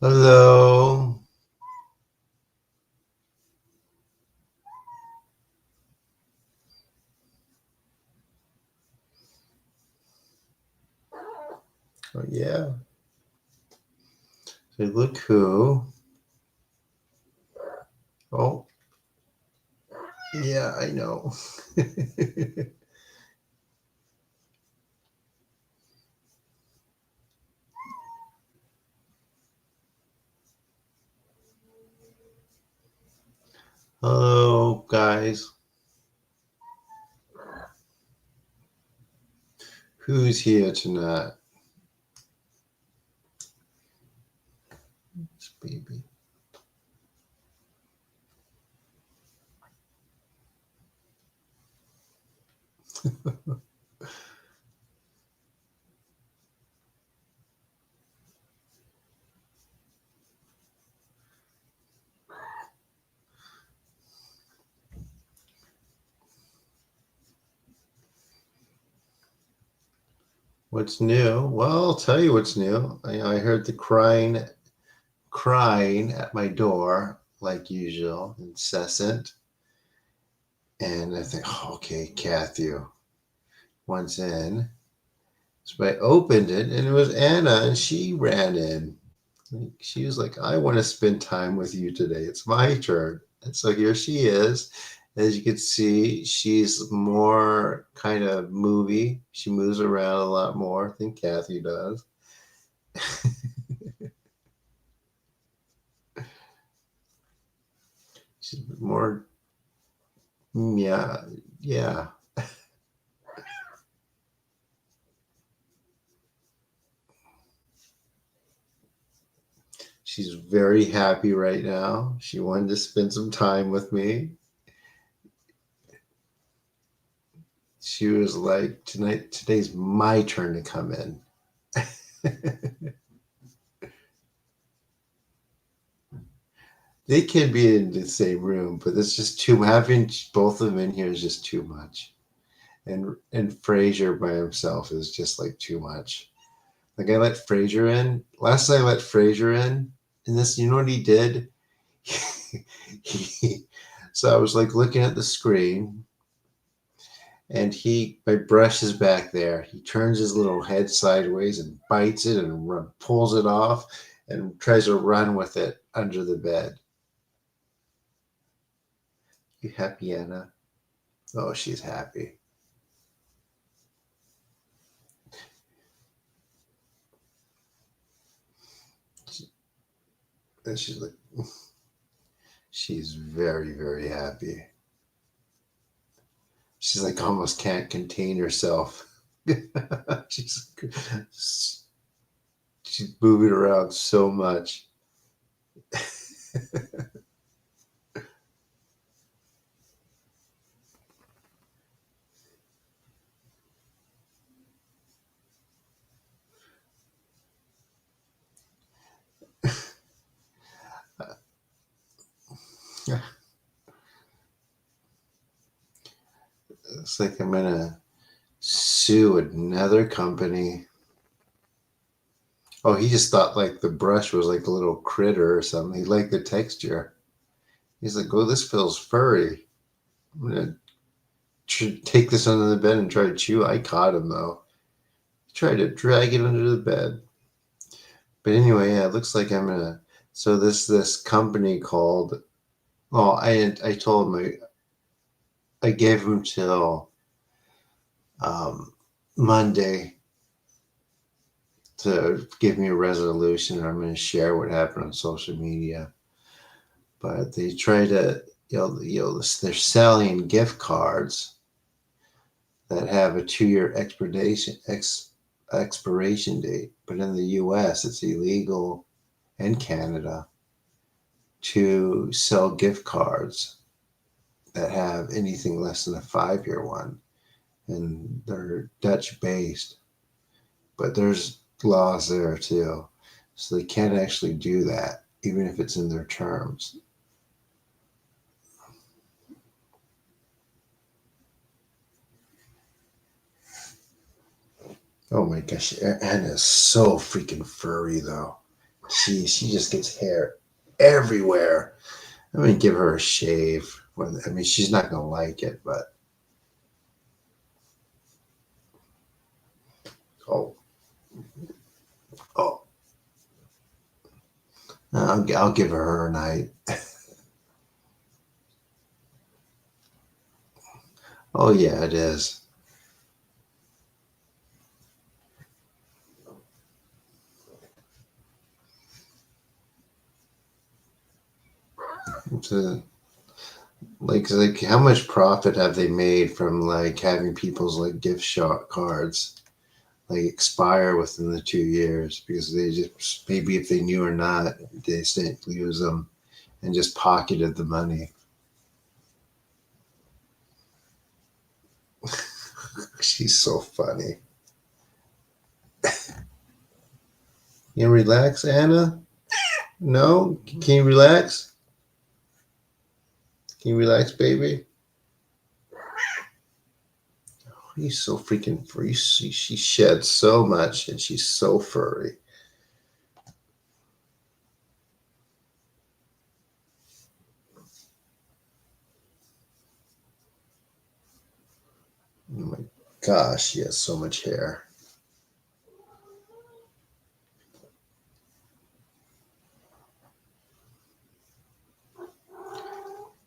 Hello. Oh, yeah. So look who. Oh, yeah, I know. Hello, guys. Who's here tonight? This baby. What's new? Well, I'll tell you what's new. I heard the crying at my door, like usual, incessant. And I think, oh, okay, Kathy wants in. So I opened it, and it was Anna, and she ran in. She was like, I want to spend time with you today. It's my turn. And so here she is. As you can see, she's more kind of movie. She moves around a lot more than Kathy does. She's more, yeah, yeah. She's very happy right now. She wanted to spend some time with me. She was like, today's my turn to come in. They can be in the same room, but it's just too having both of them in here is just too much. And Fraser by himself is just like too much. Like I let Fraser in. Last night I let Fraser in, and this you know what he did? he, so I was like looking at the screen, and my brush is back there. He turns his little head sideways and bites it and pulls it off and tries to run with it under the bed. You happy, Anna? Oh, she's happy. And she's like, she's very, very happy. She's like almost can't contain herself. she's she's moving around so much. It's like I'm gonna sue another company. Oh, he just thought like the brush was like a little critter or something. He liked the texture. He's like, "Oh, this feels furry. I'm gonna take this under the bed and try to chew." I caught him though. He tried to drag it under the bed. But anyway, yeah, it looks like I'm gonna. So this company called. Oh, I told him I gave him till um, Monday to give me a resolution. I'm going to share what happened on social media. But they try to, they're selling gift cards that have a 2-year expiration date. But in the U.S., it's illegal, and Canada, to sell gift cards that have anything less than a 5-year one. And they're Dutch based, but there's laws there too. So they can't actually do that, even if it's in their terms. Oh my gosh, Anna's so freaking furry though. She just gets hair everywhere. I'm gonna give her a shave. I mean, she's not gonna like it, but oh, oh, I'll give her a night. Oh yeah, it is. It's like how much profit have they made from like having people's like gift shop cards like expire within the 2 years because they just maybe if they knew or not they didn't use them and just pocketed the money. She's so funny. You relax, Anna? No? Can you relax? Can you relax, baby? He's so freaking free. She sheds so much and she's so furry. Oh my gosh, she has so much hair.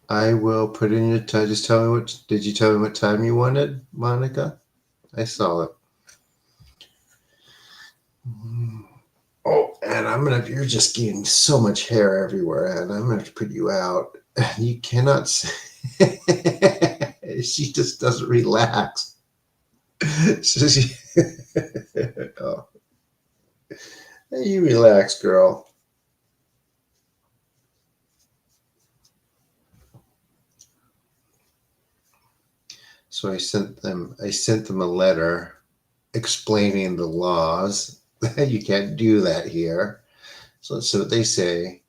I will put in your time. Just tell me what. Did you tell me what time you wanted, Monica? I saw it. Oh, and I'm gonna. You're just getting so much hair everywhere, and I'm gonna have to put you out. You cannot. She just doesn't relax. So she. Oh, hey, you relax, girl. So I sent them. I sent them a letter explaining the laws. You can't do that here. So let's see what they say.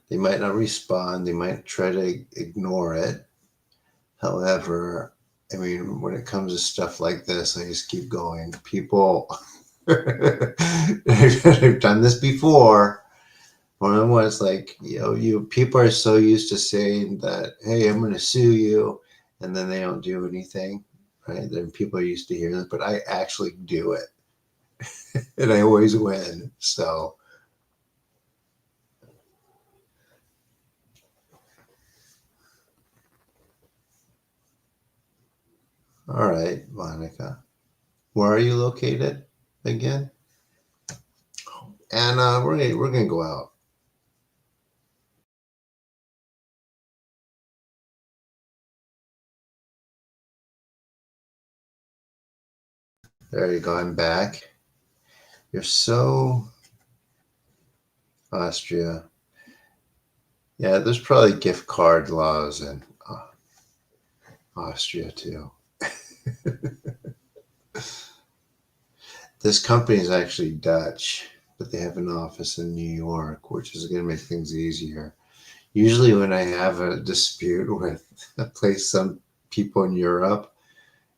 They might not respond. They might try to ignore it. However, I mean, when it comes to stuff like this, I just keep going. People, I've done this before. One of them was like, you people are so used to saying that, hey, I'm going to sue you, and then they don't do anything, right? Then people are used to hearing this, but I actually do it, and I always win. So, all right, Monica, where are you located again? And we're gonna go out. There you go. I'm back. You're so Austria. Yeah, there's probably gift card laws in Austria too. This company is actually Dutch, but they have an office in New York, which is going to make things easier. Usually, when I have a dispute with a place, some people in Europe,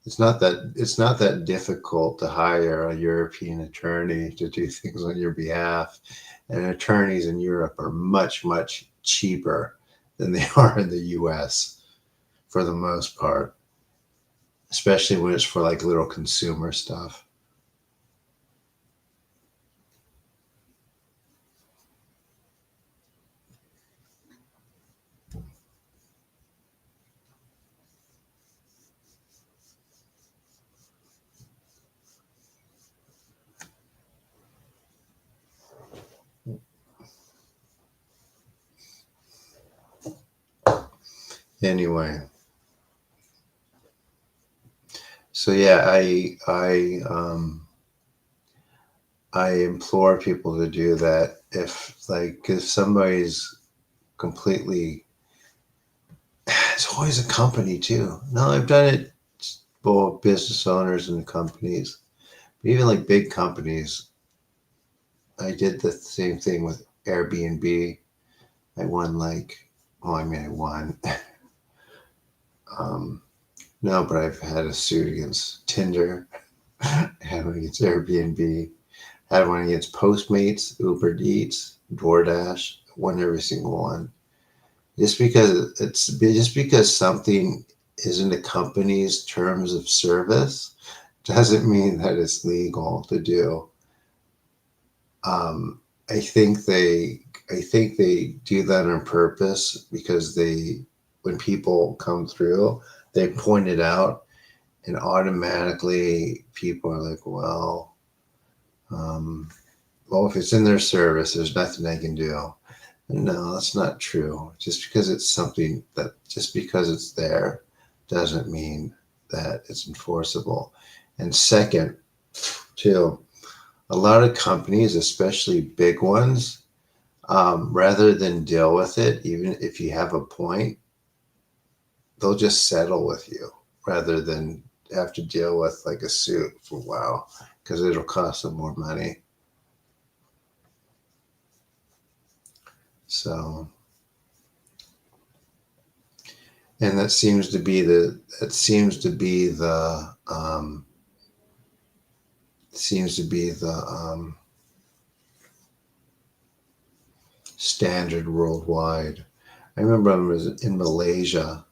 it's not that difficult to hire a European attorney to do things on your behalf. And attorneys in Europe are much, much cheaper than they are in the US for the most part, especially when it's for like little consumer stuff. Anyway, so yeah, I implore people to do that if somebody's completely. It's always a company too. No, I've done it both business owners and companies. Even like big companies, I did the same thing with Airbnb. I won like, oh, I mean, I won. Um, no, but I've had a suit against Tinder, I had one against Airbnb. Had one against Postmates, Uber Eats, DoorDash, won every single one. Just because something isn't a company's terms of service doesn't mean that it's legal to do. Um, I think they do that on purpose because when people come through, they point it out, and automatically people are like, um, well, if it's in their service, there's nothing they can do. No, that's not true. Just because it's there doesn't mean that it's enforceable. And second, too, a lot of companies, especially big ones, rather than deal with it, even if you have a point, they'll just settle with you rather than have to deal with like a suit for a while because it'll cost them more money. So, and that seems to be the standard worldwide. I remember I was in Malaysia,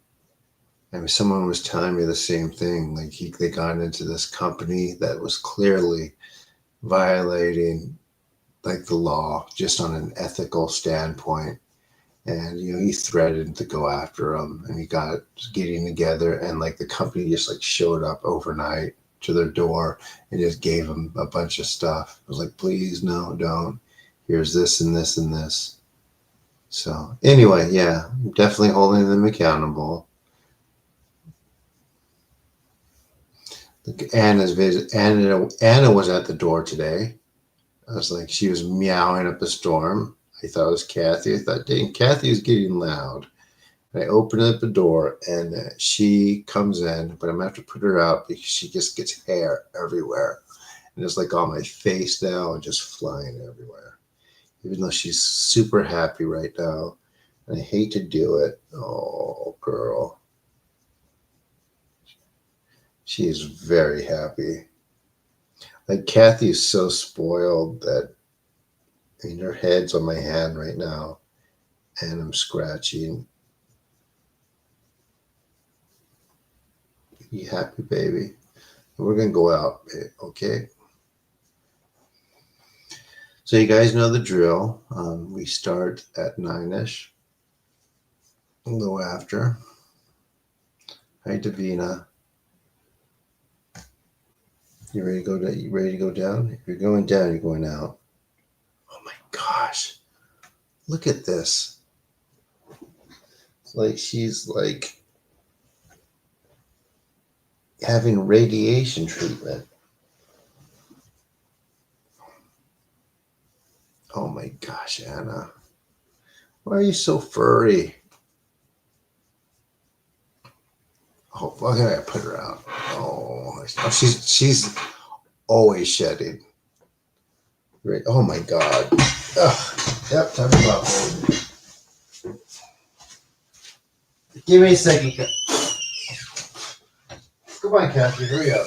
and someone was telling me the same thing. Like they got into this company that was clearly violating like the law just on an ethical standpoint. And he threatened to go after him, and he got getting together, and like the company just like showed up overnight to their door and just gave him a bunch of stuff. I was like, please, no, don't. Here's this and this and this. So anyway, yeah, definitely holding them accountable. Anna was at the door today. I was like, she was meowing up a storm. I thought it was Kathy. I thought, dang, Kathy is getting loud. And I open up the door, and she comes in, but I'm going to have to put her out because she just gets hair everywhere. And it's like on my face now and just flying everywhere. Even though she's super happy right now. And I hate to do it. Oh, girl. She is very happy. Like, Kathy is so spoiled that, her head's on my hand right now, and I'm scratching. You happy, baby? We're going to go out, okay? So you guys know the drill. We start at 9-ish. We'll go after. Hi, Davina. You ready to go down? You ready to go down? If you're going down, you're going out. Oh my gosh. Look at this. It's like she's like having radiation treatment. Oh my gosh, Anna. Why are you so furry? Oh, okay, I put her out. Oh, she's always shedding. Right. Oh my God. Ugh. Yep, time to go out, baby. Give me a second. Come on, Kathy, hurry up.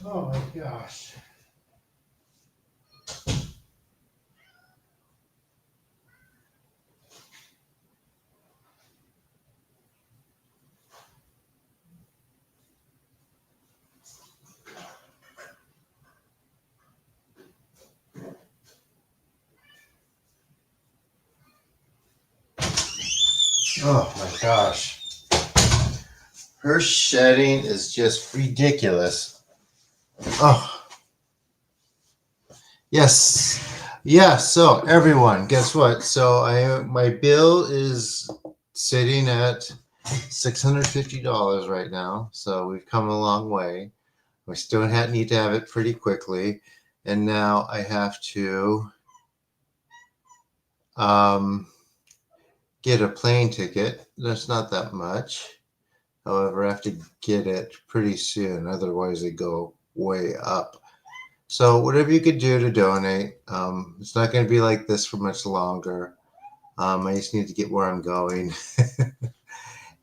Oh my gosh. Oh my gosh. Her shedding is just ridiculous. Oh, yes. Yeah, so everyone, guess what? So my bill is sitting at $650 right now. So we've come a long way. We still need to have it pretty quickly. And now I have to um, get a plane ticket. That's not that much. However, I have to get it pretty soon. Otherwise, they go way up. So whatever you could do to donate, it's not going to be like this for much longer. I just need to get where I'm going,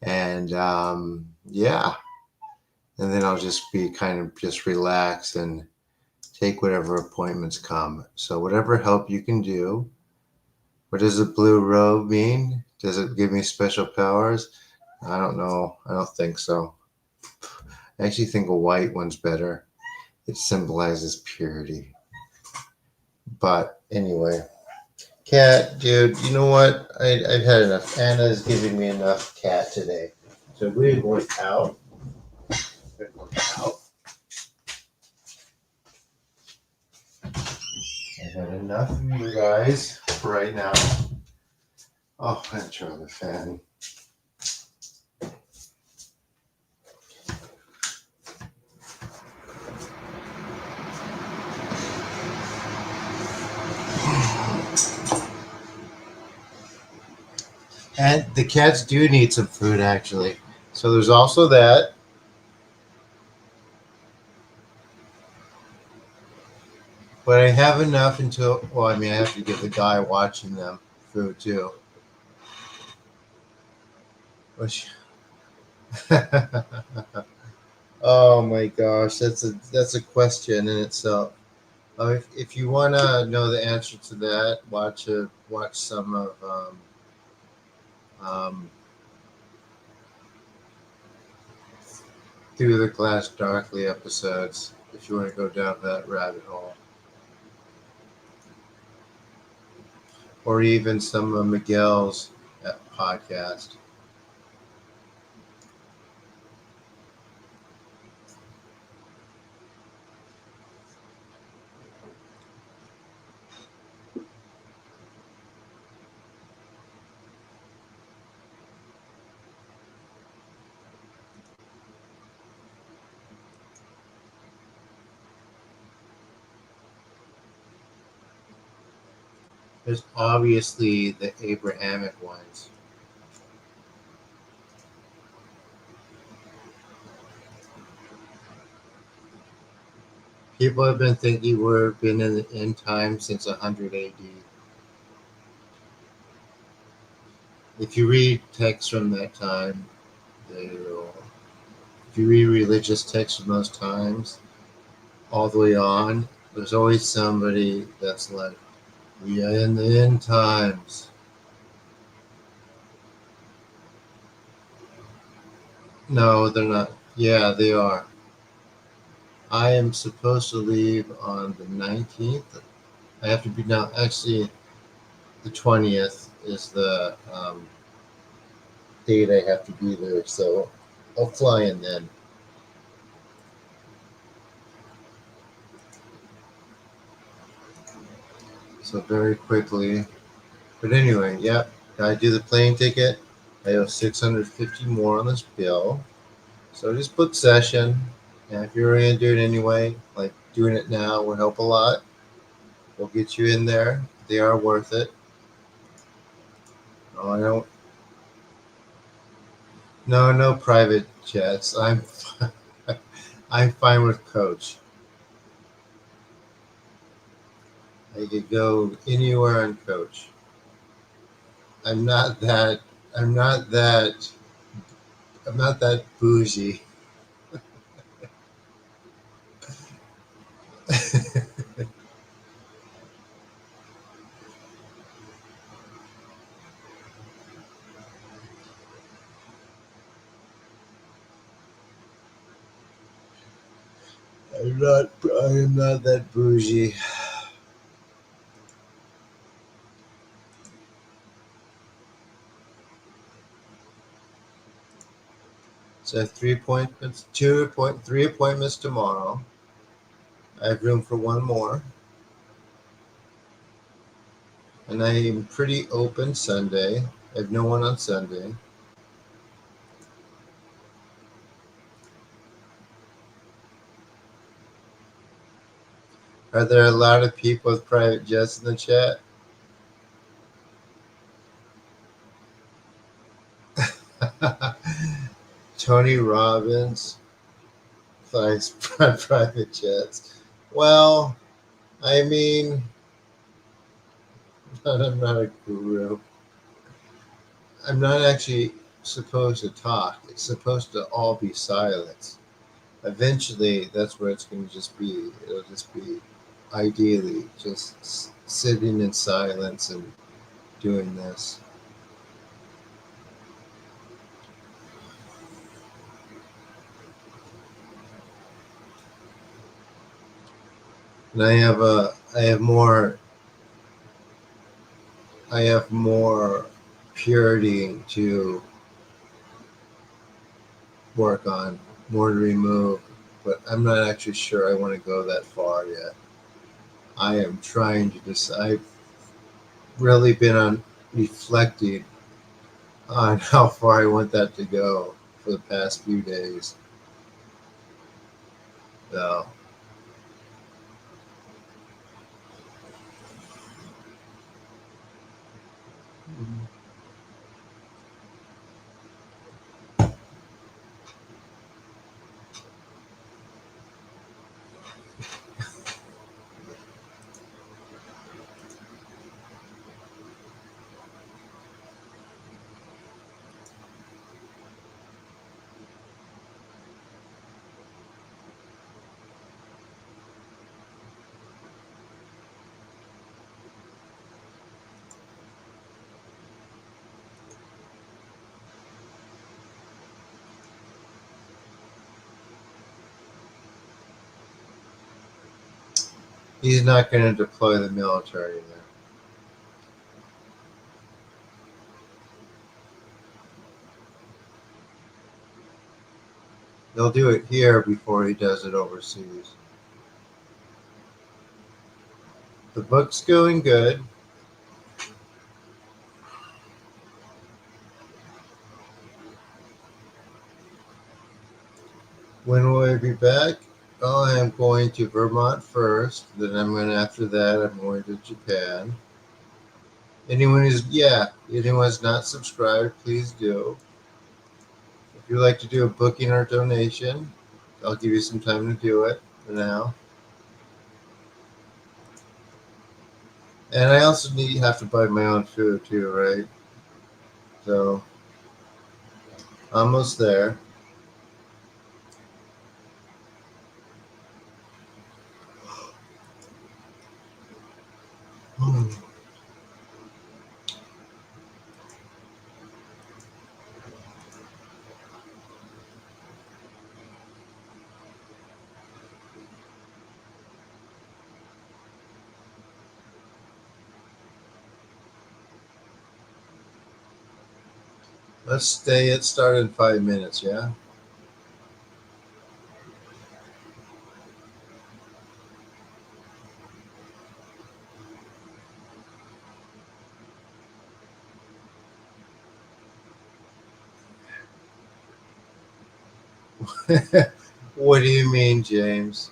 and yeah, and then I'll just be kind of just relax and take whatever appointments come. So whatever help you can do. What does the blue robe mean? Does it give me special powers? I don't know. I don't think so. I actually think a white one's better. It symbolizes purity. But anyway, cat, dude, you know what? I've had enough. Anna's giving me enough cat today. So we're going out. We're going out. I've had enough of you guys for right now. Oh, I'm going to turn on the fan. And the cats do need some food, actually. So there's also that. But I have enough until, well, I mean, I have to give the guy watching them food, too. Which, oh my gosh, that's a question in itself. If you want to know the answer to that, watch some of um, Through the Glass Darkly episodes. If you want to go down that rabbit hole, or even some of Miguel's podcast. There's obviously the Abrahamic ones. People have been thinking we've been in the end time since 100 AD. If you read texts from that time, if you read religious texts from those times, all the way on, there's always somebody that's like, we are in the end times. No, they're not. Yeah, they are. I am supposed to leave on the 19th. I have to be now. Actually, the 20th is the date I have to be there. So I'll fly in then. So very quickly. But anyway, yep. I do the plane ticket. I owe 650 more on this bill. So just book session. And if you're going to do it anyway, like doing it now will help a lot. We'll get you in there. They are worth it. Oh, I don't. No, no private jets. I'm fine with coach. I could go anywhere on coach. I'm not that. I'm not that. I'm not that bougie. I am not that bougie. So I have 3 appointments, 3 appointments tomorrow. I have room for one more. And I am pretty open Sunday. I have no one on Sunday. Are there a lot of people with private jets in the chat? Tony Robbins flies private jets. Well, I mean, I'm not a guru. I'm not actually supposed to talk. It's supposed to all be silence. Eventually, that's where it's going to just be. It'll just be, ideally, just sitting in silence and doing this. And I have more purity to work on, more to remove, but I'm not actually sure I want to go that far yet. I am trying to decide. I've really been on reflecting on how far I want that to go for the past few days. So, he's not going to deploy the military there. He'll do it here before he does it overseas. The book's going good. When will I be back? Oh, I am going to Vermont first. Then after that, I'm going to Japan. Anyone who's not subscribed, please do. If you'd like to do a booking or donation, I'll give you some time to do it for now. And I also have to buy my own food too, right? So almost there. Let's stay at start in 5 minutes, yeah? What do you mean, James?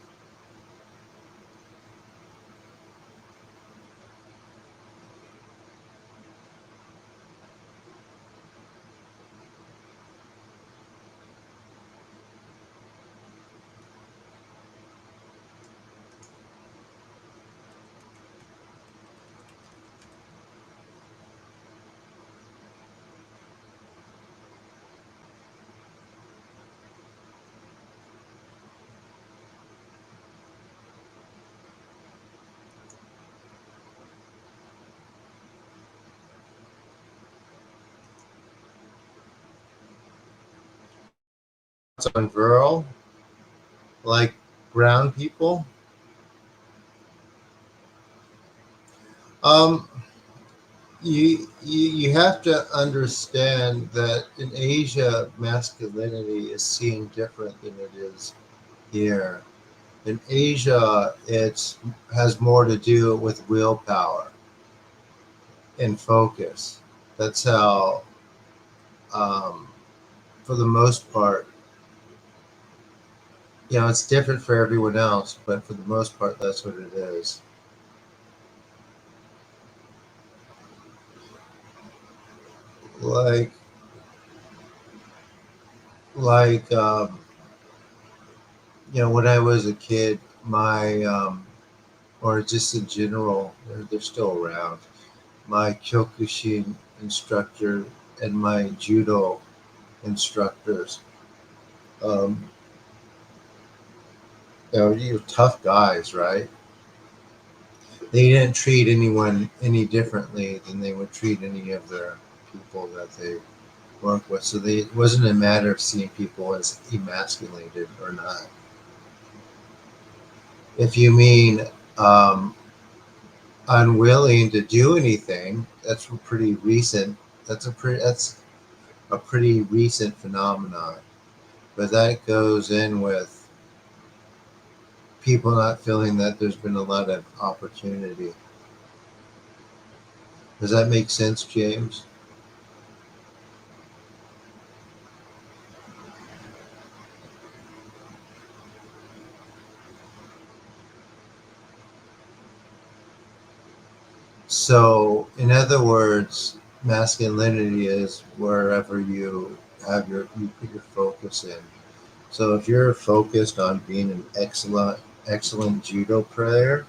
thoughts on Viral? Like brown people? Um, you have to understand that in Asia, masculinity is seen different than it is here. In Asia, it has more to do with willpower and focus. That's how, um, for the most part, it's different for everyone else, but for the most part, that's what it is. Like, like, when I was a kid, or just in general, they're still around. My Kyokushin instructor and my judo instructors, um, you're tough guys, right? They didn't treat anyone any differently than they would treat any of their people that they work with. So it wasn't a matter of seeing people as emasculated or not. If you mean um, unwilling to do anything, that's pretty recent. That's a pretty recent phenomenon. But that goes in with people not feeling that there's been a lot of opportunity. Does that make sense, James? So, in other words, masculinity is wherever you put your focus in. So, if you're focused on being an excellent judo player,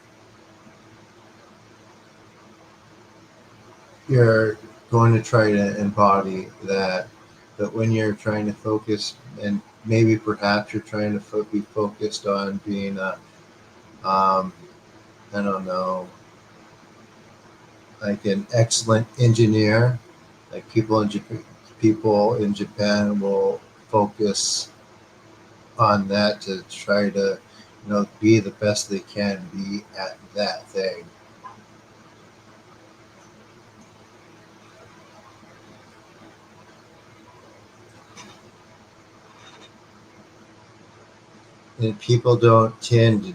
you're going to try to embody that. But when you're trying to focus, and maybe perhaps you're trying to be focused on being um, I don't know, like an excellent engineer, like people in Japan will focus on that to try to, be the best they can be at that thing. And people don't tend to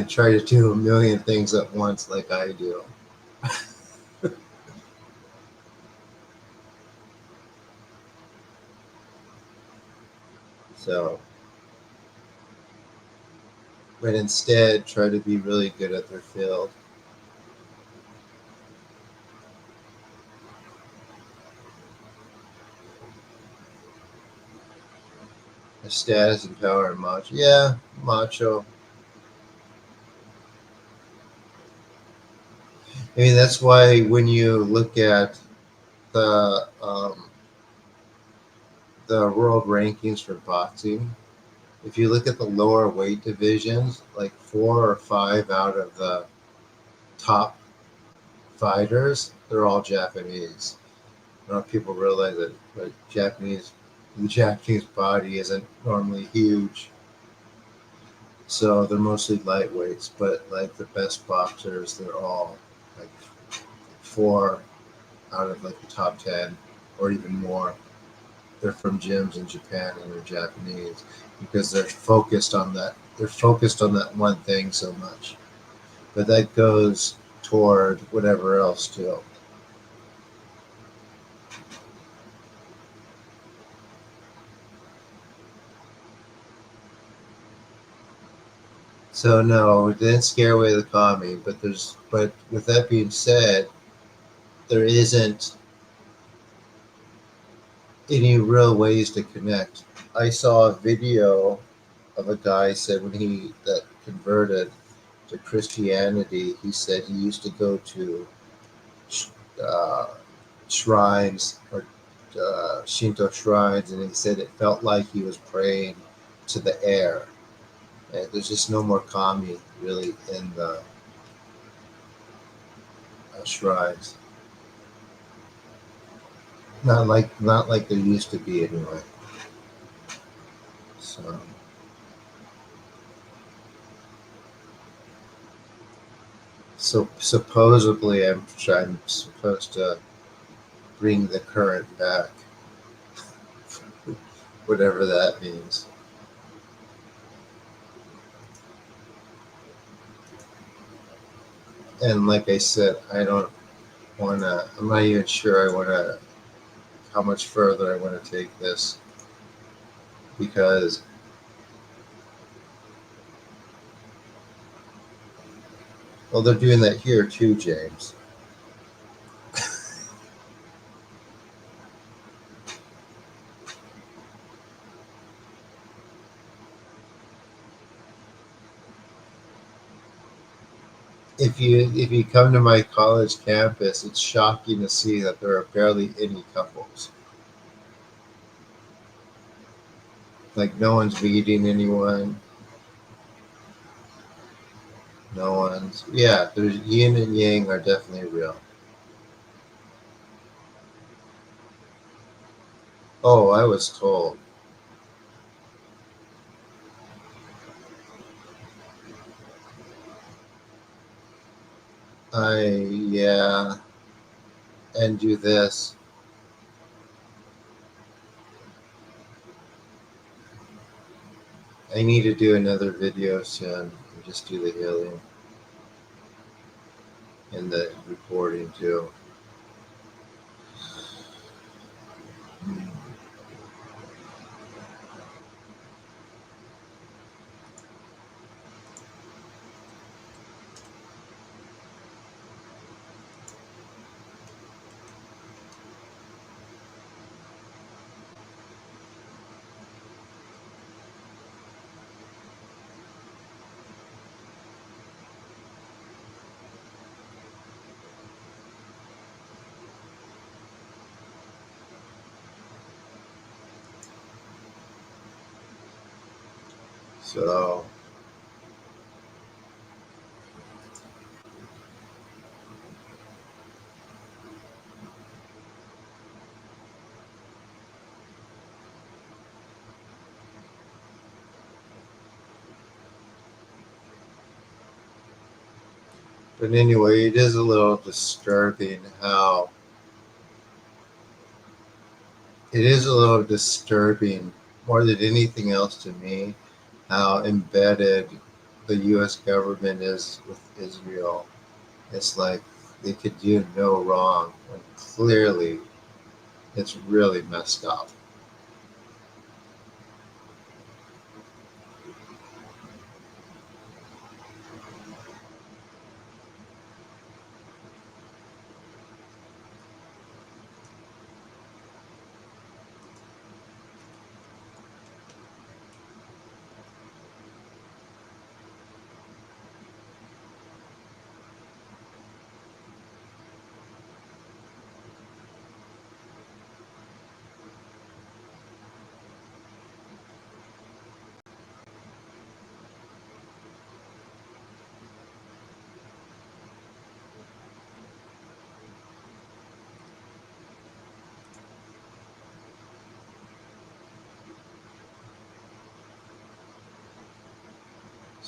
try to do a million things at once like I do. So, but instead try to be really good at their field. The status and power and macho. Yeah, macho. I mean, that's why when you look at the world rankings for boxing, if you look at the lower weight divisions, like 4 or 5 out of the top fighters, they're all Japanese. I don't know if people realize that, but the Japanese body isn't normally huge, so they're mostly lightweights. But like the best boxers, they're all like 4 out of like the top 10, or even more. They're from gyms in Japan and they're Japanese because they're focused on that. They're focused on that one thing so much, but that goes toward whatever else too. So no, it didn't scare away the commie. But with that being said, there isn't any real ways to connect. I saw a video of a guy said when he that converted to Christianity, he said he used to go to uh, shrines or Shinto shrines, and he said it felt like he was praying to the air. And there's just no more kami really in the shrines. Not like there used to be anyway. So supposedly I'm supposed to bring the current back, whatever that means. And like I said, I don't want to. I'm not even sure I want to how much further I want to take this because well, they're doing that here too, James. If you come to my college campus, it's shocking to see that there are barely any couples. Like no one's meeting anyone. No one's. Yeah, there's yin and yang are definitely real. Oh, I was told. Yeah, and do this. I need to do another video soon. Just do the healing and the recording too. So, but anyway, it is a little disturbing how it is a little disturbing more than anything else to me how embedded the U.S. government is with Israel. It's like they could do no wrong when clearly it's really messed up.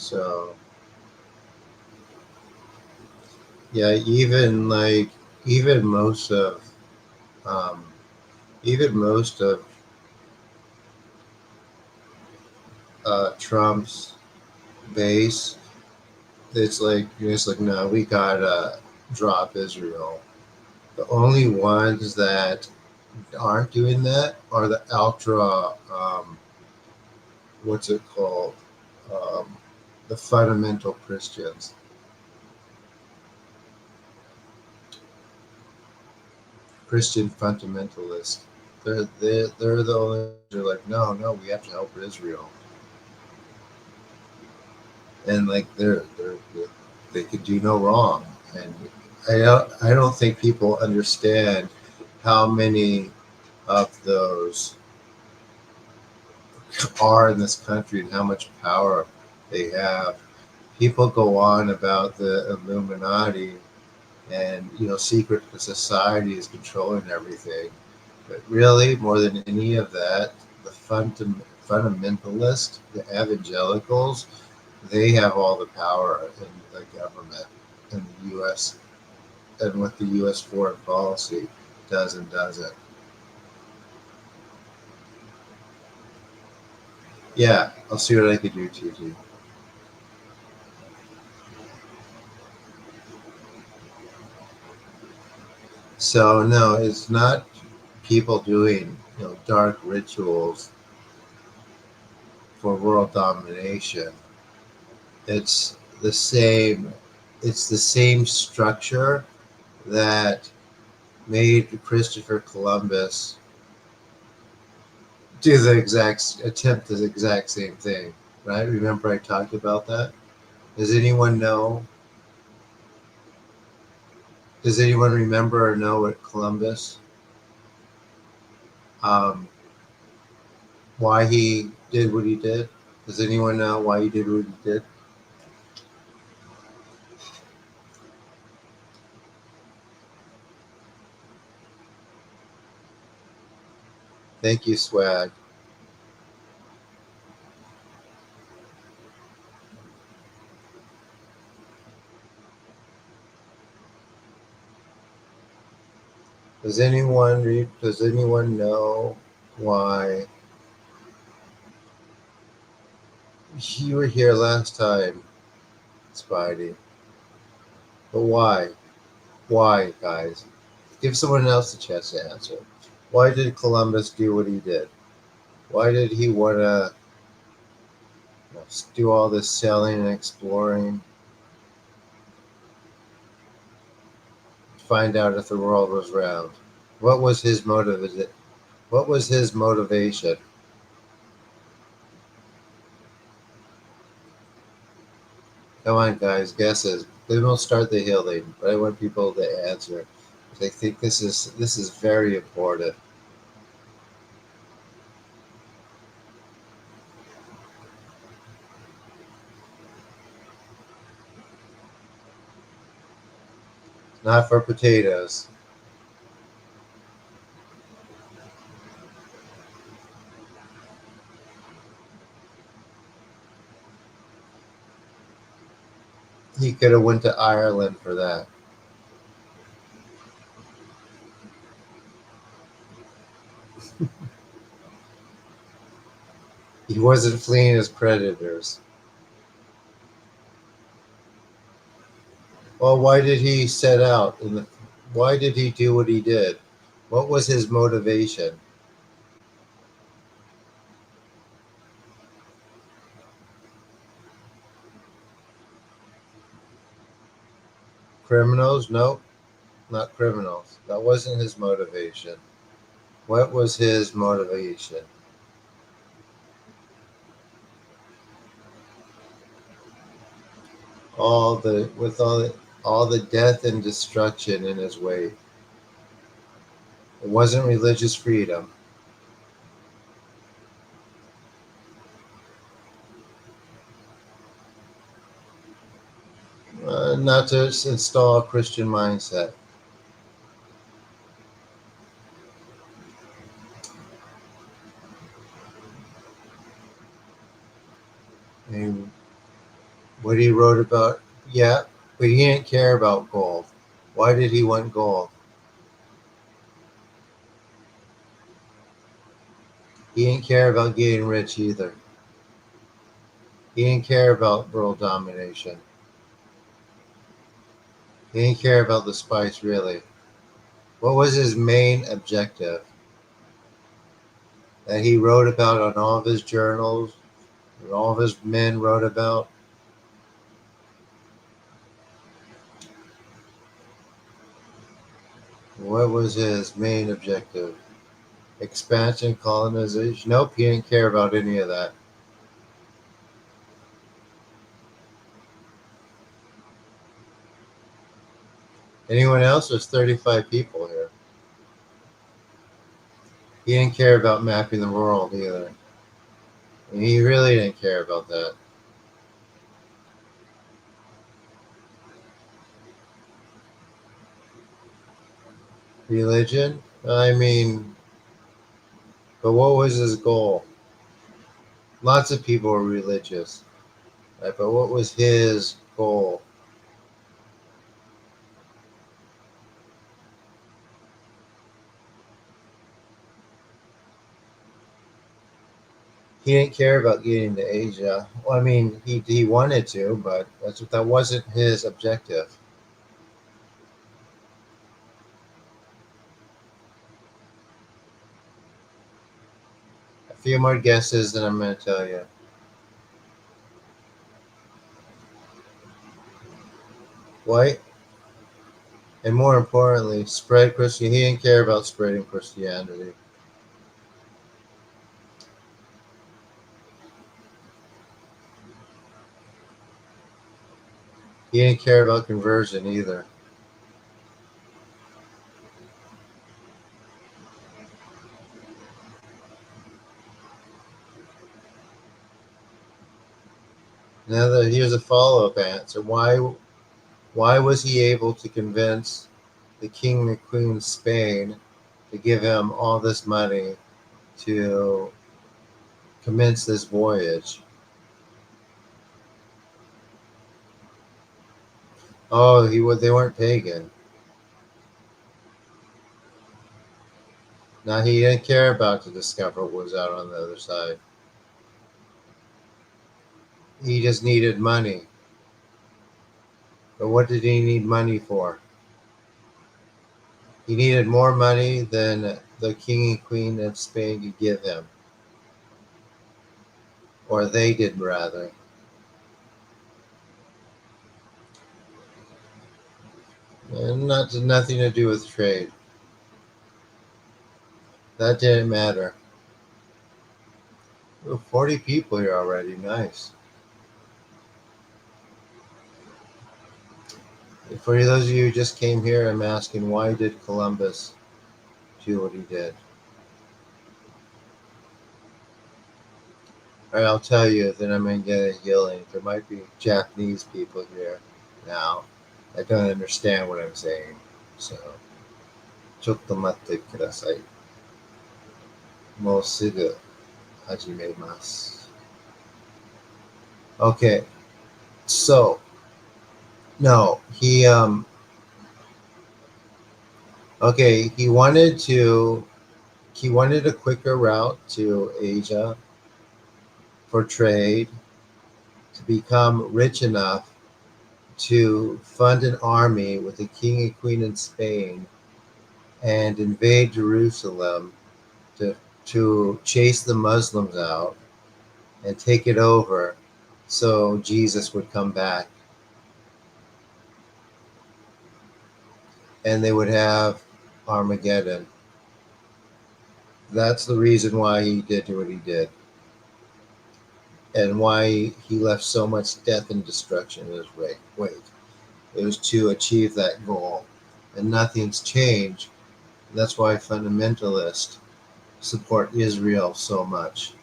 So yeah, even most of um, even most of Trump's base, it's like no, we gotta drop Israel. The only ones that aren't doing that are the ultra what's it called um, the fundamental Christians, Christian fundamentalists. They're the only they're like no we have to help Israel and like they could do no wrong and I don't think people understand how many of those are in this country and how much power they have. People go on about the Illuminati and secret society is controlling everything. But really, more than any of that, the fundamentalists, the evangelicals, they have all the power in the government in the U.S. and what the U.S. foreign policy does and doesn't. Yeah, I'll see what I can do, TG. So no, it's not people doing dark rituals for world domination. It's the same. It's the same structure that made Christopher Columbus do the exact attempt the exact same thing. Right? Remember I talked about that. Does anyone know? Does anyone remember or know what Columbus? Um, why he did what he did? Does anyone know why he did what he did? Thank you, Swag. Does anyone know why you were here last time, Spidey? But why? Why, guys? Give someone else a chance to answer. Why did Columbus do what he did? Why did he want to do all this sailing and exploring, find out if the world was round? What was his motive? What was his motivation? Come on, guys, guesses. Then we'll start the healing. But I want people to answer. I think this is very important. Not for potatoes. He could have went to Ireland for that. He wasn't fleeing his predators. Well, why did he set out? Why did he do what he did? What was his motivation? Criminals? Nope, not criminals. That wasn't his motivation. What was his motivation? All the death and destruction in his way. It wasn't religious freedom. Not to install a Christian mindset. I mean, what he wrote about, yeah, but he didn't care about gold. Why did he want gold? He didn't care about getting rich either. He didn't care about world domination. He didn't care about the spice really. What was his main objective that he wrote about on all of his journals, that all of his men wrote about? What was his main objective? Expansion, colonization? Nope, he didn't care about any of that. Anyone else? There's 35 people here. He didn't care about mapping the world either. And he really didn't care about that. Religion? I mean, But what was his goal? Lots of people were religious, right? But what was his goal? He didn't care about getting to Asia. Well, I mean, he wanted to, but that wasn't his objective. A few more guesses, and I'm going to tell you. White, and more importantly, spread Christianity. He didn't care about spreading Christianity. He didn't care about conversion either. Here's a follow-up answer. Why was he able to convince the king and queen of Spain to give him all this money to commence this voyage? Oh, they weren't pagan. Now he didn't care about to discover what was out on the other side. He just needed money. But what did he need money for? He needed more money than the king and queen of Spain could give him, or they did rather. And nothing to do with trade. That didn't matter. Ooh, 40 people here already. Nice. For those of you who just came here, I'm asking, why did Columbus do what he did? All right, I'll tell you, then I'm going to get a healing. There might be Japanese people here now that don't understand what I'm saying. So, ちょっと待ってください。もうすぐ始めます. Okay, so no, okay, he wanted a quicker route to Asia for trade, to become rich enough to fund an army with the king and queen in Spain and invade Jerusalem to chase the Muslims out and take it over so Jesus would come back and they would have Armageddon. That's the reason why he did what he did and why he left so much death and destruction in his wake. It was to achieve that goal, and nothing's changed. That's why fundamentalists support Israel so much.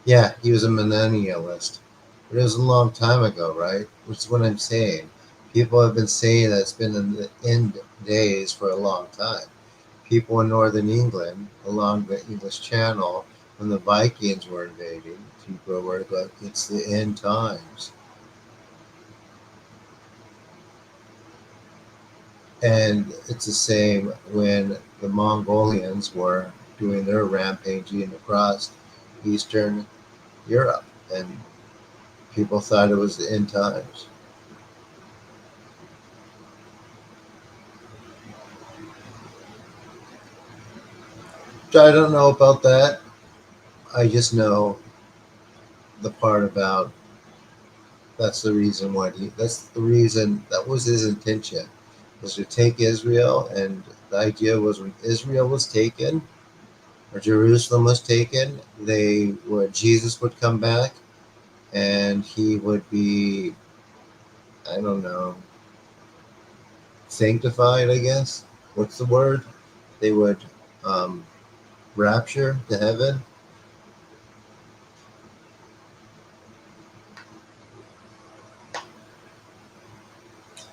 Yeah, he was a millennialist, but it was a long time ago, right? Which is what I'm saying. People have been saying that it's been in the end days for a long time. People in northern England, along the English Channel, when the Vikings were invading, people were going, it's the end times. And it's the same when the Mongolians were doing their rampaging across Eastern Europe, and people thought it was the end times. So I don't know about that. I just know the part about that's the reason, that was his intention, was to take Israel. And the idea was when Israel was taken, or Jerusalem was taken, Jesus would come back and he would be, I don't know, sanctified, I guess. What's the word? They would um, rapture to heaven.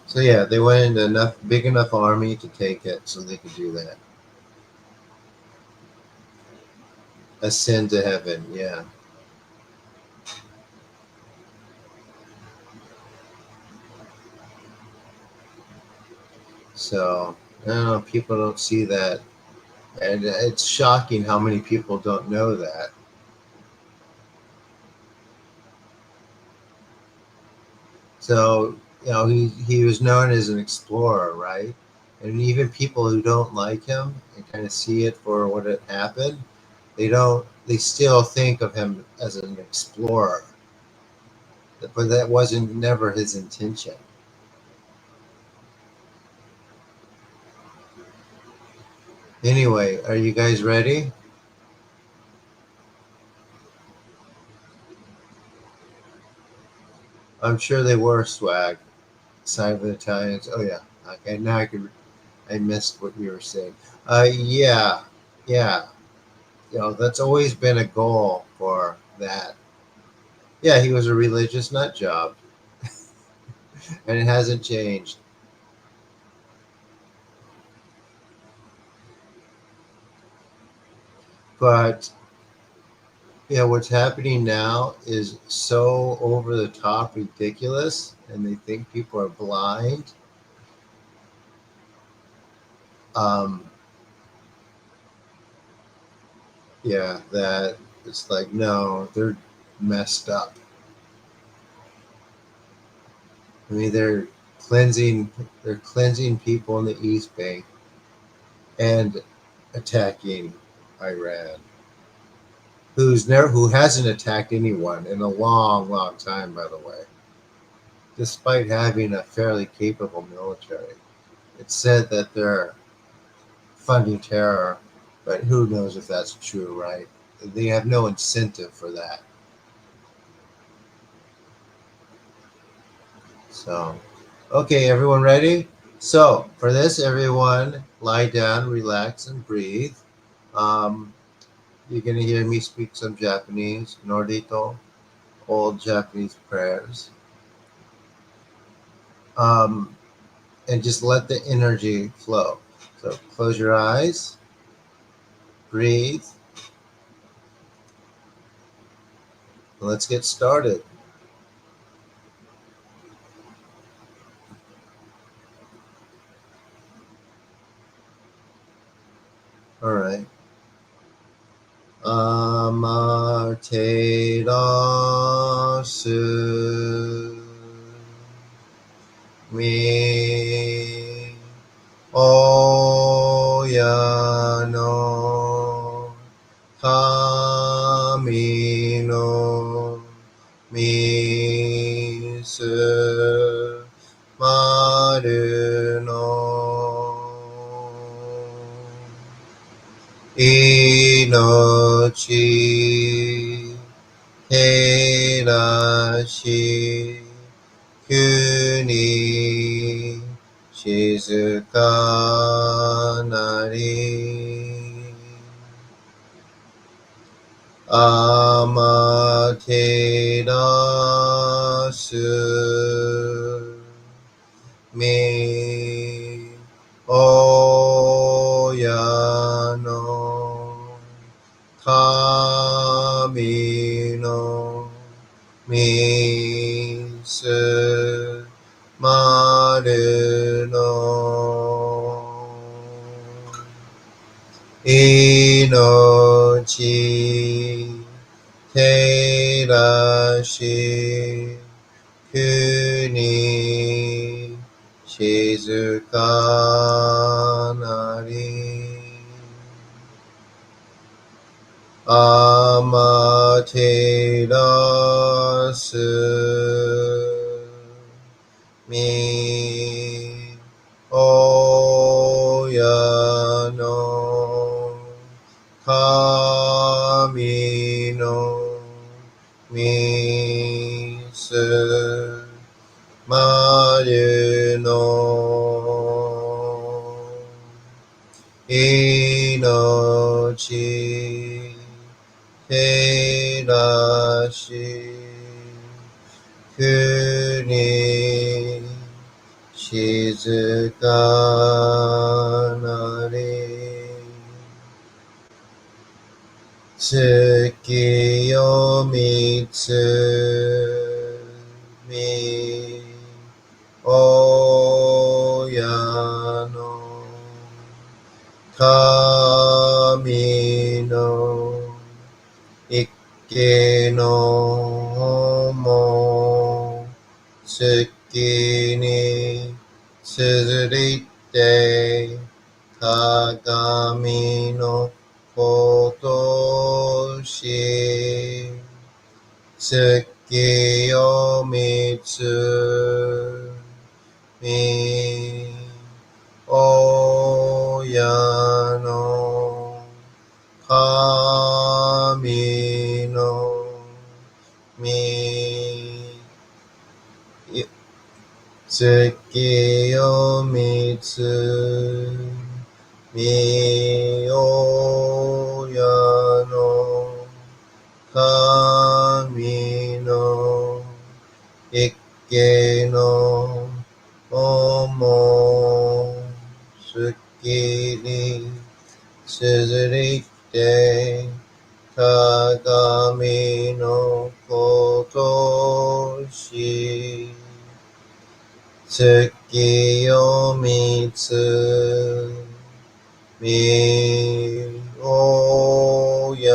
So yeah, they went into enough big enough army to take it, so they could do that. ascend to heaven. Yeah. So I don't know. People don't see that, and it's shocking how many people don't know that. So he was known as an explorer, right? And even people who don't like him and kind of see it for what had happened, they still think of him as an explorer, but that wasn't never his intention. Anyway, are you guys ready? I'm sure they were swag. Side of the Italians. Oh yeah. Okay, now I missed what you were saying. Yeah, yeah. That's always been a goal for that. Yeah, he was a religious nut job, and it hasn't changed. But yeah, what's happening now is so over the top ridiculous, and they think people are blind. Um, yeah, that it's like no, they're messed up. I mean, cleansing, they're cleansing people in the East Bank and attacking Iran, who hasn't attacked anyone in a long, long time, by the way, despite having a fairly capable military. It's said that they're funding terror, but who knows if that's true, right? They have no incentive for that. So, okay, everyone ready? So, for this, everyone lie down, relax, and breathe. Um, you're going to hear me speak some Japanese, Nordito, old Japanese prayers. Um, and just let the energy flow. So, close your eyes, breathe, and let's get started. All right. Amate su mi oya no kami no misu maru no 命減らし急に静かなりアマテラスみおやの神のみすまるの命照らし国静かなりアマテラスみおやの神のみすまるの命照らし国静かなり月を見つみ親の神の一気のも月に綴りて鏡のことし月を見つみ親の神のみ月を見つみ親の神の一家の思う月に綴りて鏡のことし月を見つみ親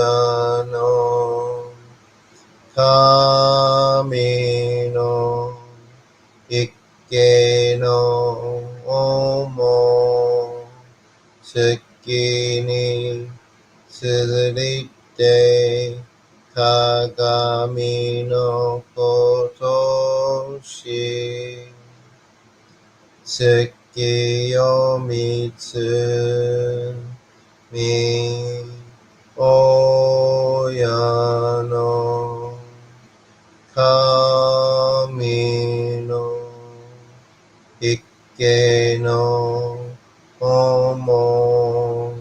の神の一家の思う月に綴りて鏡のことし月を見つみ親の神の一家の思う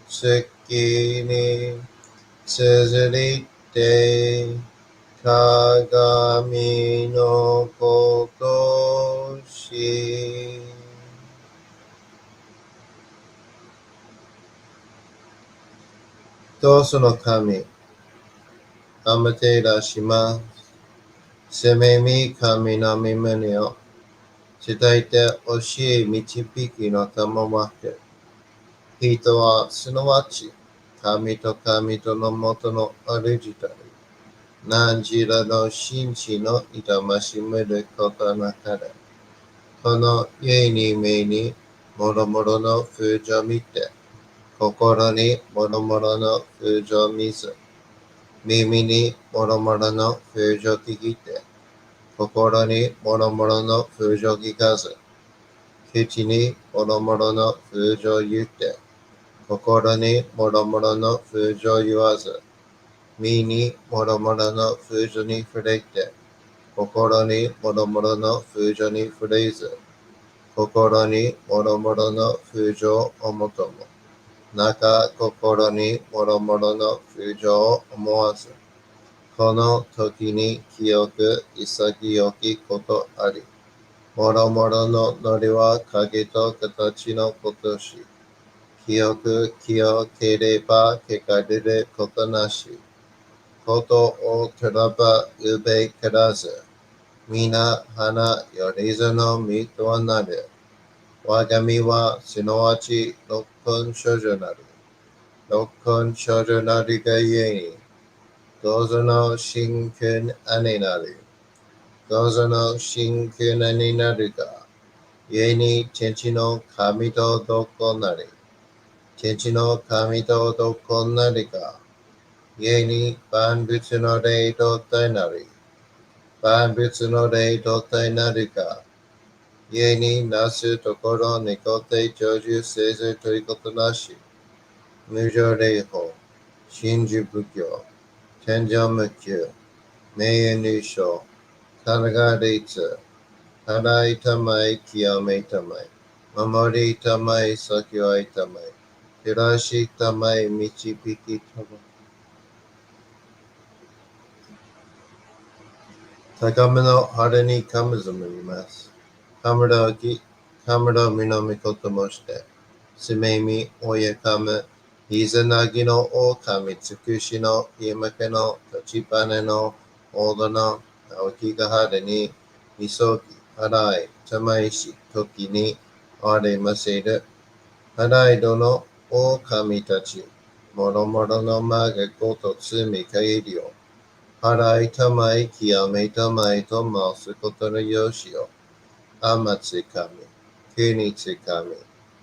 月に綴りて鏡のことしどうその神アマテラしますせめみ神の御胸を伝えて教え導きの賜わけ人はすなわち神と神とのもとの主たり何時らの真知の痛ましめることなかれこの家に目にもろもろの風情見て心にもろもろの風情見ず耳にもろもろの風情聞いて心にもろもろの風情聞かず口にもろもろの風情言って心にもろもろの風情言わず身にもろもろの風情に触れて心にもろもろの風情に触れず心にもろもろの風情をもとも中心にもろもろの風情を思わずこの時に清く潔きことありもろもろのノリは影と形のことし清く清ければ汚れることなしことをくらばうべからず皆花よりずの身となる我が身はすなわち六根少女なる六根少女なるがゆえにどうぞの真君姉なるどうぞの真君姉なるがゆえに天地の神とどこなり天地の神とどこなりがゆえに万物の霊と体なり万物の霊と体なるがゆえになすところにこて成就せずということなし無常霊法真珠仏教天上無休名誉入賞たなが律たらいたまい清めたまい守りたまい先はいたまい照らしたまい導きたまい高めの晴れにかむずむりますカムラをみのみこともしてすめみおやかむイザナギの狼尽くしの今けの立ち花の大戸の青木が春にみそぎ払い玉石時にありませる。払いどの狼たちもろもろの間がごと罪帰りを払い玉い清め玉いと申すことのよしを天つかみ国つかみ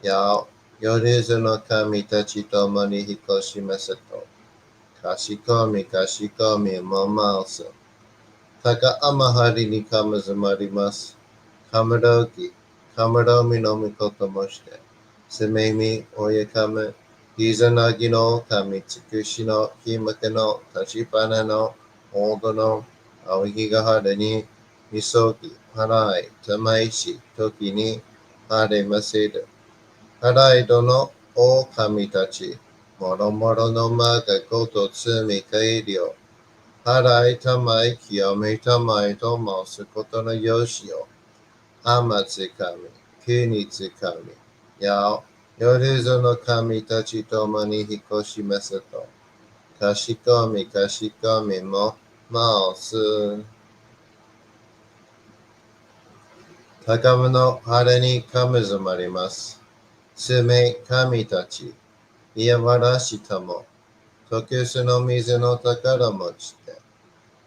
やお夜ずの神たちともに引っ越しますと、かしこみかしこみもます。たかあまはりにかむずまります。かむろき、かむろみのみこともして、すめみおやかむ、いざなぎの神つくしのひむけの立ちぱなの大戸の青ひがはれに、みそぎ、払い、たまいし、時に、あれませる。払いどの狼たち、もろもろの間がごと罪帰りを、払いたまい清めたまいと申すことのよしを、天つかみ、国つかみ、やお、夜ぞの神たちともに引っ越しますと、かしこみかしこみも、まおす。高むの晴れにかむずまります。すめ神たち、いやわらしたも、時すの水の宝持ちて、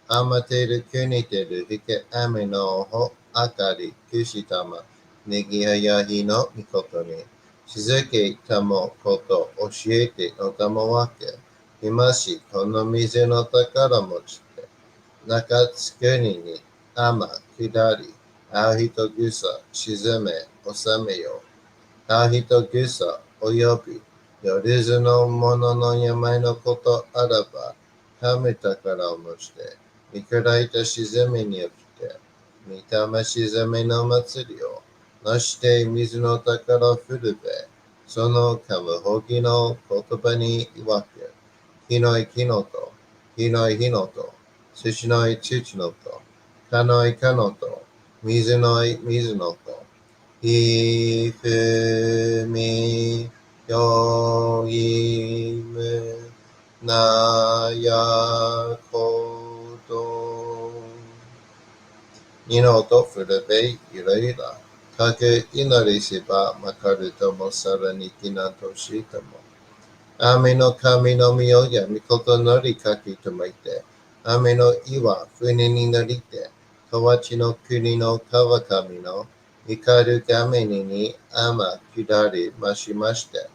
あまてる国てるひけあめのほあかりくしたま、ねぎややひのみことに、しずけたもこと教えておたもわけ、今しこの水の宝持ちて、中津国にあま下り、あうひとぐさ沈め、収めよ。あひとぐさおよび、よりずのものの病のことあらば、神宝をもして、見下いた沈みに起きて、見たま沈みの祭りを、なして水の宝ふるべ、そのかむほぎの言葉に曰く、ひのいきのと、ひのいひのと、すしのい土のと、かのいかのと、水のい水のと、ひふみよいむなやことにのとふるべゆらゆらかく祈りしばまかるともさらにきなとしても雨の神のみをやみことのりかきとまいて雨の岩船に乗りて河内の国の川上の怒る神に天下りましまして、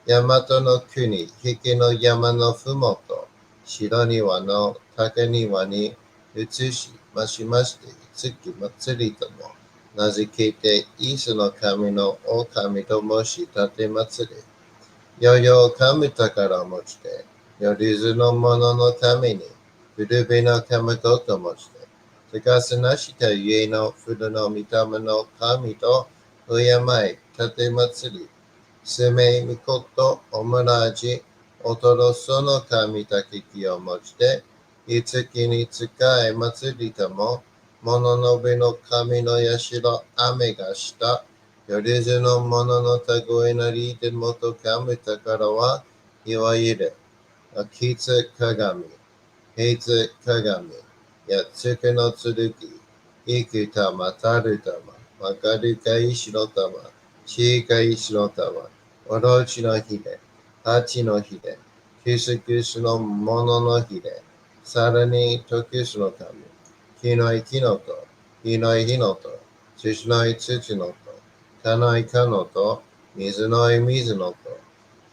大和の国、引きの山のふもと、白庭の竹庭に移しましまして、月祭りとも名付けて、イースの神の狼と申し立て祭り、よよ神宝を持ちて、よりずの者のために、古べの神とともして、つかすなした家の古の御霊の神と、敬い、立て祭り、すめみこと、おもらじ、おとろその神たききをもちて、いつきに使え祭りとも、もののべの神のやしろ、雨がした、よりずのもののたごえなりでもとかむたからは、いわゆる、あきつ鏡、平津鏡、やつくの剣、いくたまたるたま、わかるかいしろたま、しいかいしろたま、おろちのひで、はちのひで、くすくすのもののひで、さらにとくすの神、きのいきのと、ひのいひのと、つちのいつちのと、かのいかのと、水のい水のと、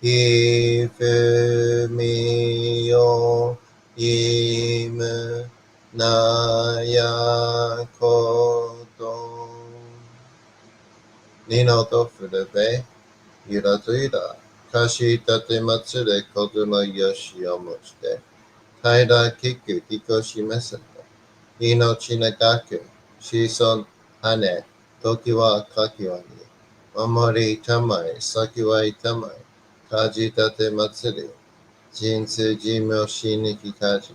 ひふみよいむなやことにのとふるべゆらとゆらかしたてまつれことのよしをもちてたいらきくきこしめせと命ながく子孫はね時はかきわに守りたまい先はいたまいかじたてまつり人生寿命しにきかじ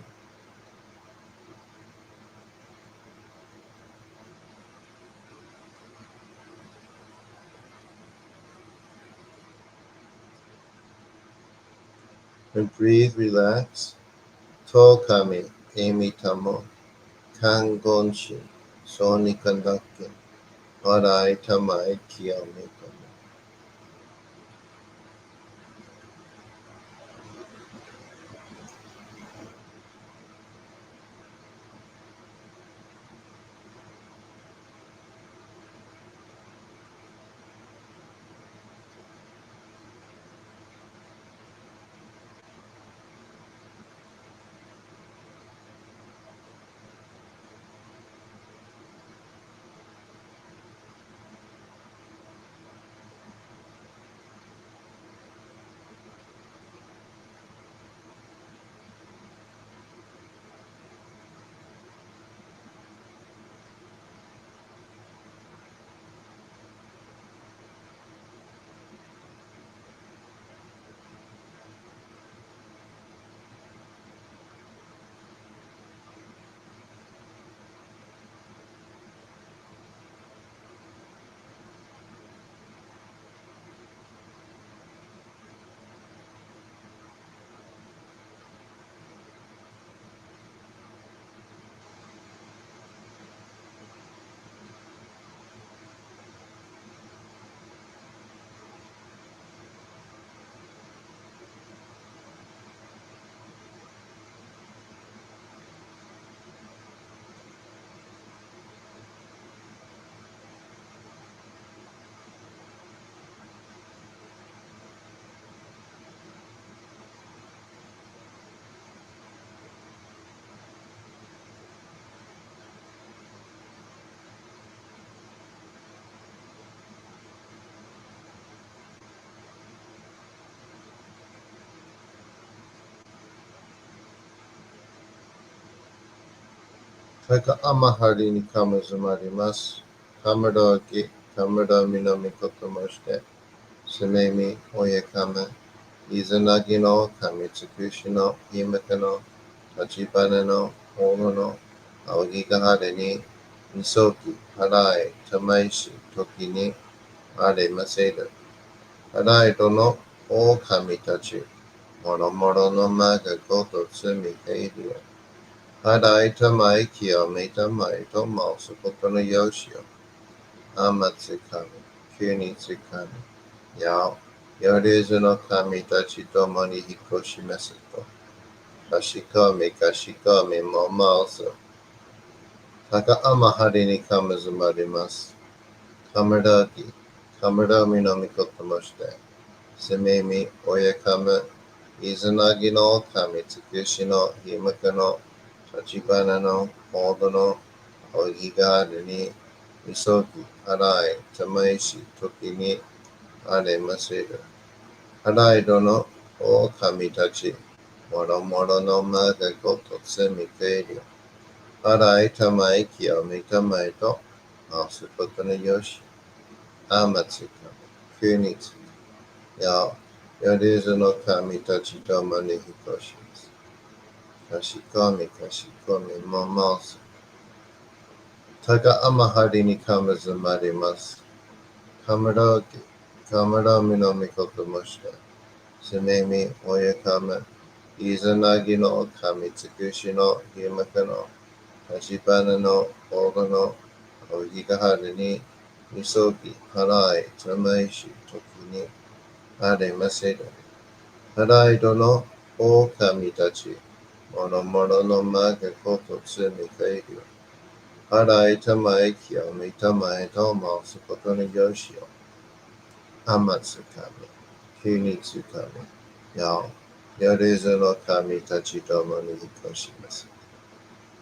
And breathe, relax. To kami, emi tamo, kangonshin, soni kandakken, arai tamai kiyame tamo. Taka amahari ni kamazumarimasu. Kamada ki, kamada minami kotomoshite. Sumemi oyakama. Izanagi no kamitsukushi no himaka no tachibana no ono no aogigahara ni misogi harai tamaishi toki ni are maseru. Harai dono o kamitachi. Moromoro no maga goto tsumi keiru. Harai tamai kiyome tamai to mausu koto no yoshio. Amatsukami. Kunitsukami. Yao. Yorezu no kami tachi tomo ni hikoshimasu to. Kashikami kashikami momausu. Taka amahari ni kamazumarimasu. Kamaraki. Kamarami no mikoto moshite. Sumemi oyakama. Izanagi no kami tsukushi no himaka no tachibana no odo no oigigahara ni misogi harai tamaishi toki ni are maseru. Harai dono o kamitachi. Moromoro no maga goto tsumi keiru. Harai tamai kiyome tamai to masu koto no yoshi. Amatsukami. Kunitsu. Yao. Yorezu no kamitachi tomo ni hikoshimasu. Kashikomi kashikomi momausu. Taka amahari ni kamazumarimasu. Kamarogi. Kamarami no mikoto moshite. Sumemi oyakama. Izanagi no kamitsukushi no himaka no tachibana no odo no oigigahara ni misogi harai tamaishi toki ni are maseru. Harai dono o kamitachi. Moromoro no maga koto tsumi keiru. Harai tamai kiyome tamai to mausu koto no yoshio. Amatsukami. Kunitsukami. Yao. Yorezu no kamitachi tomo ni hikoshimasu.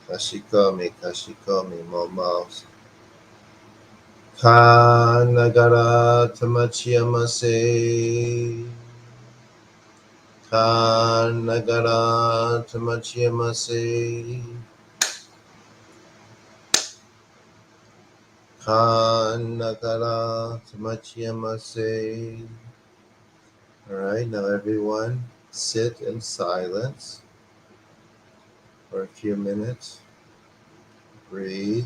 Kashikomi kashikomi momausu. Kanagara tamachiyamase. Kanagara tamachiyamase. Kanagara tamachiyamase. Alright, now everyone sit in silence for a few minutes. Breathe.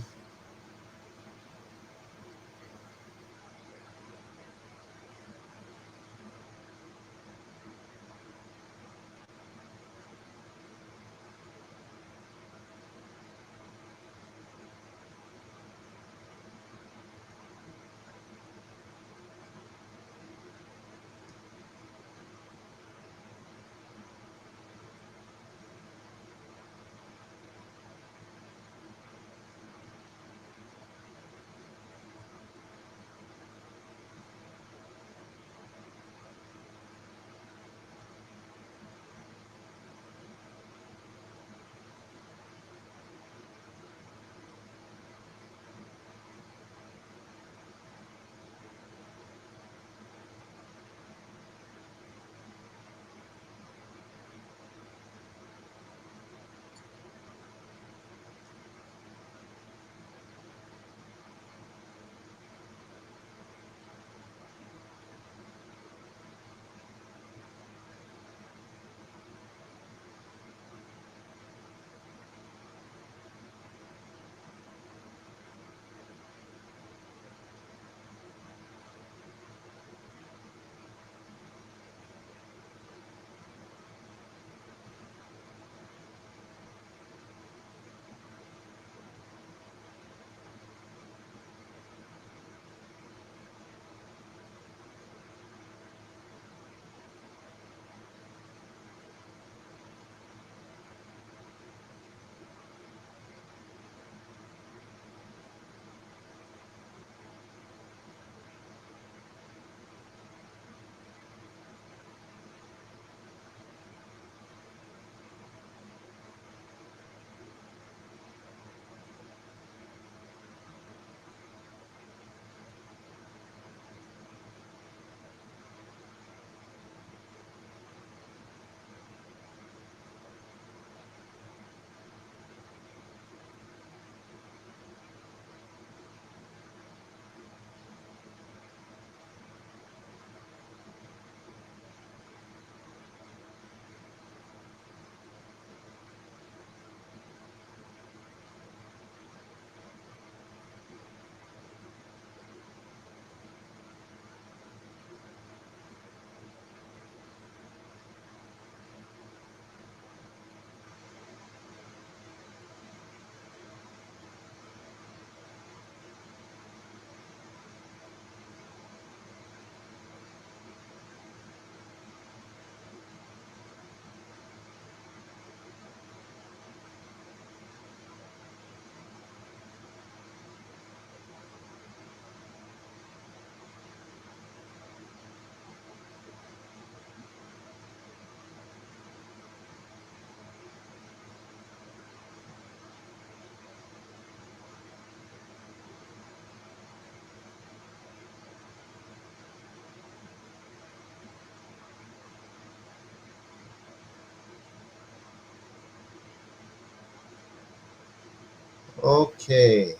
Okay,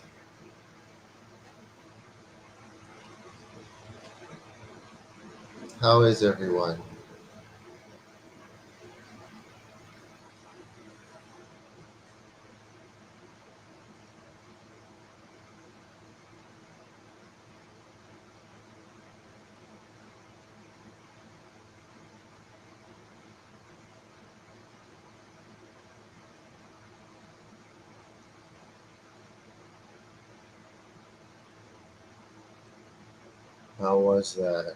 how is everyone? How was that?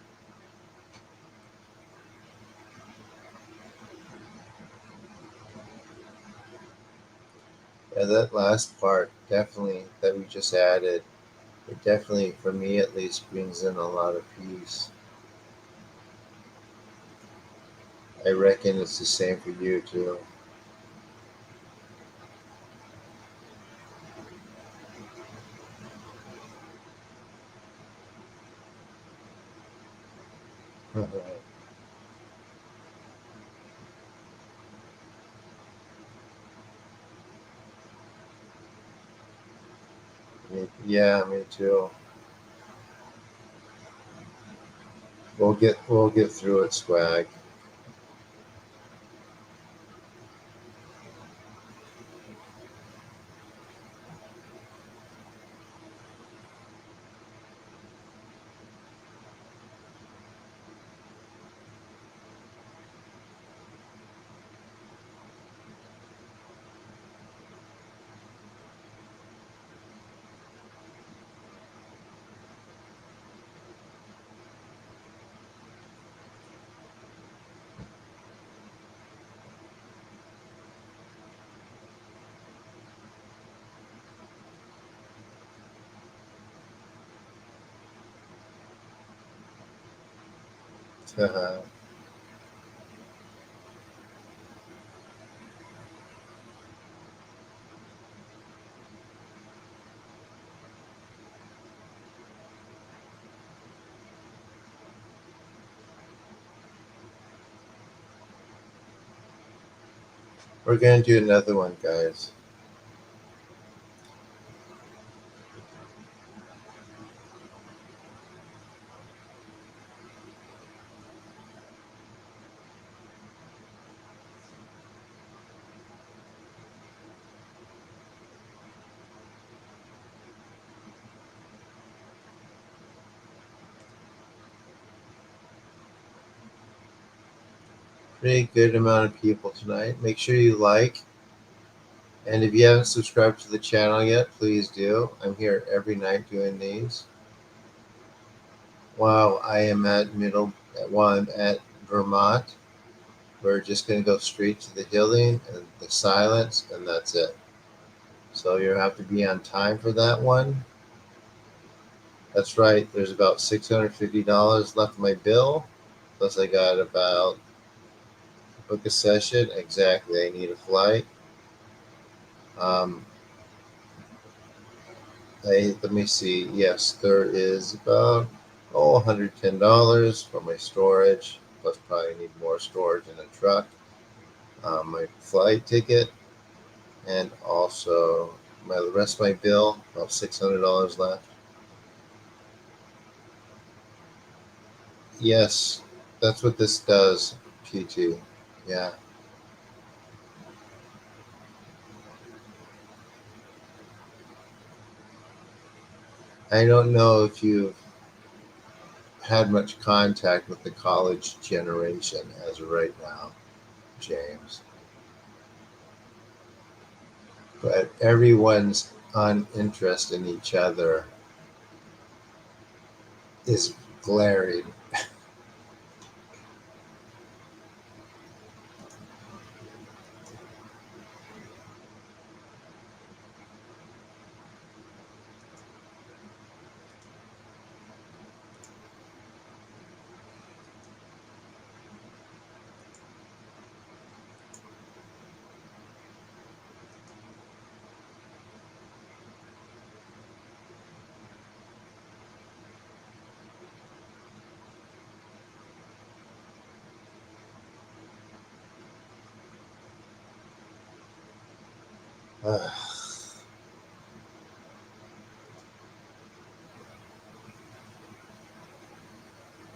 Yeah, that last part definitely that we just added, it definitely, for me at least, brings in a lot of peace. I reckon it's the same for you too. Yeah, me too. We'll get through it, swag. We're gonna do another one, guys. Pretty good amount of people tonight. Make sure you like, and if you haven't subscribed to the channel yet, please do. I'm here every night doing these. While I am at while I'm at Vermont, we're just gonna go straight to the healing and the silence, and that's it. So you have to be on time for that one. That's right. There's about $650 left of my bill. Plus, I got about book a session. Exactly. I need a flight. Um, let me see. Yes, there is about $110 for my storage. Plus, probably need more storage in a truck. My flight ticket, and also the rest of my bill. About $600 left. Yes, that's what this does. PT. Yeah. I don't know if you've had much contact with the college generation as of right now, James, but everyone's uninterest in each other is glaring.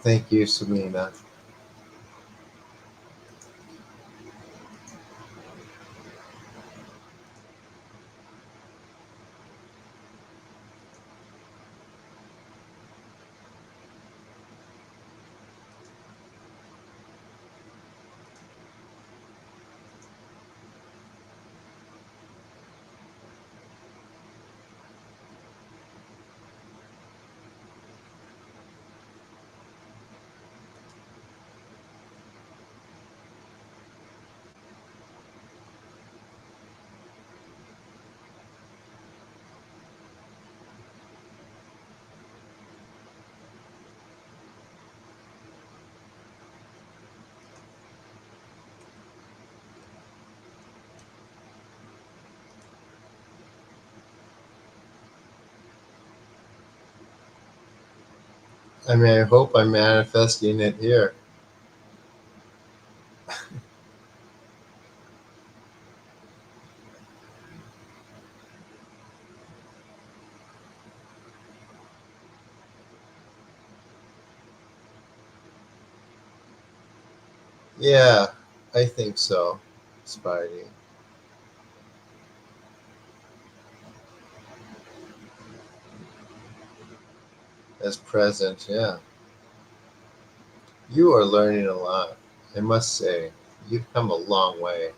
Thank you, Samina. I mean, I hope I'm manifesting it here. Yeah, I think so, Spidey. As present, yeah. You are learning a lot. I must say, you've come a long way.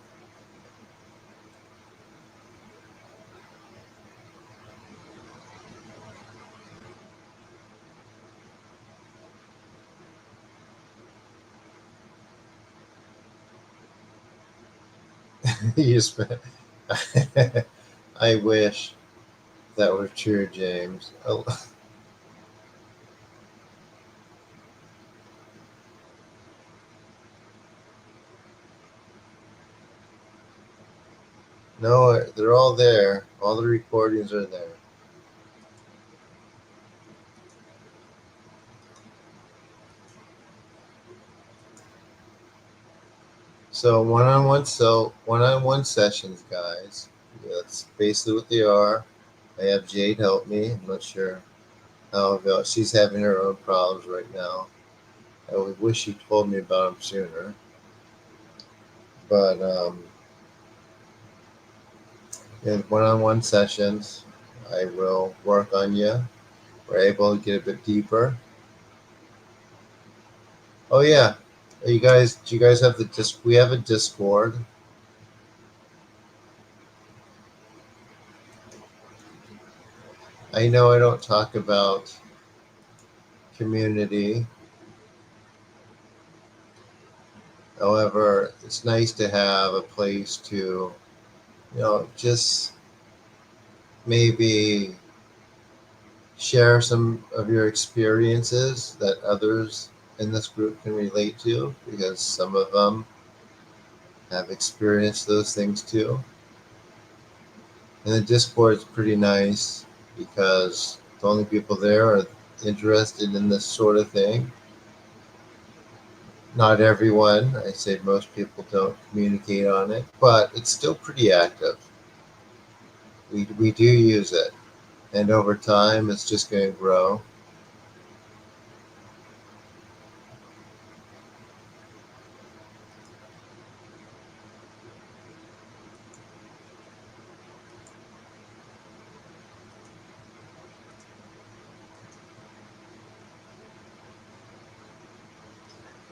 You spent. I wish that were true, James. Oh, no, they're all there. All the recordings are there. So one-on-one sessions, guys. That's basically what they are. I have Jade help me. I'm not sure how about she's having her own problems right now. I would wish she told me about them sooner. But in one-on-one sessions, I will work on you. We're able to get a bit deeper. Oh yeah, you guys, do you guys have the disc? We have a Discord. I know I don't talk about community. However, it's nice to have a place to, just maybe share some of your experiences that others in this group can relate to because some of them have experienced those things too. And the Discord is pretty nice because the only people there are interested in this sort of thing. Not everyone, I say most people don't communicate on it, but it's still pretty active. We do use it, and over time, it's just going to grow.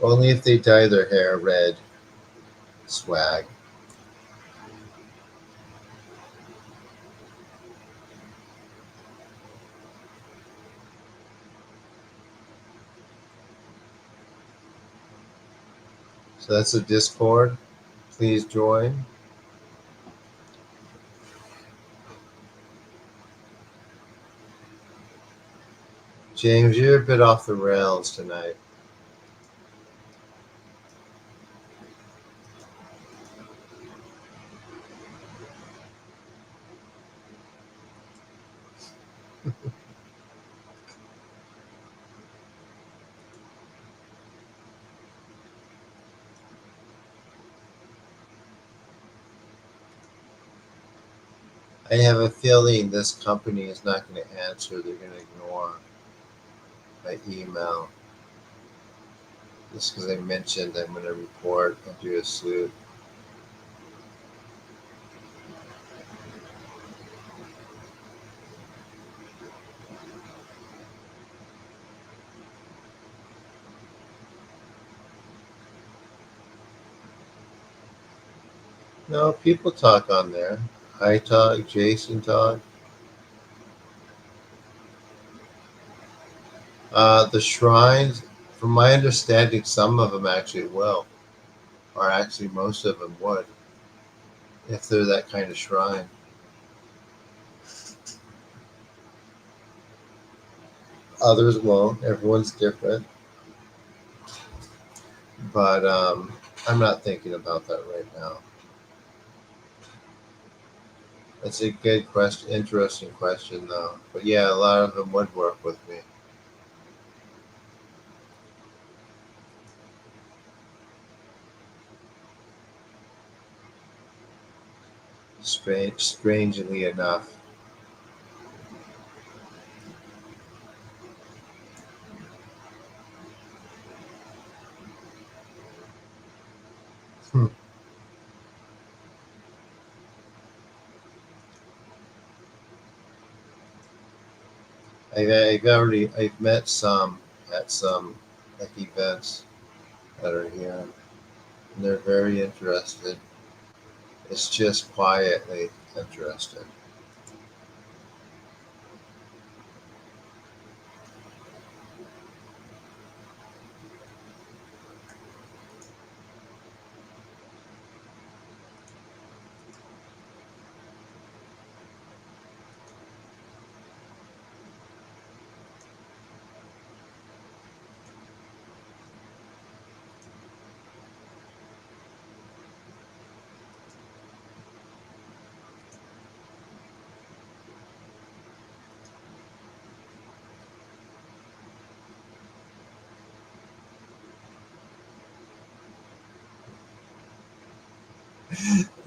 Only if they dye their hair red. Swag. So that's the Discord. Please join. James, you're a bit off the rails tonight. I have a feeling this company is not going to answer. They're going to ignore my email. Just because I mentioned I'm going to report and do a suit. No, people talk on there. I talk, Jason talk. The shrines, from my understanding, some of them actually will, or actually most of them would, if they're that kind of shrine. Others won't. Everyone's different. But I'm not thinking about that right now. It's a good question, interesting question, though. But yeah, a lot of them would work with me. Strangely enough. Hmm. I've met some at some like events that are here, and they're very interested. It's just quietly interested.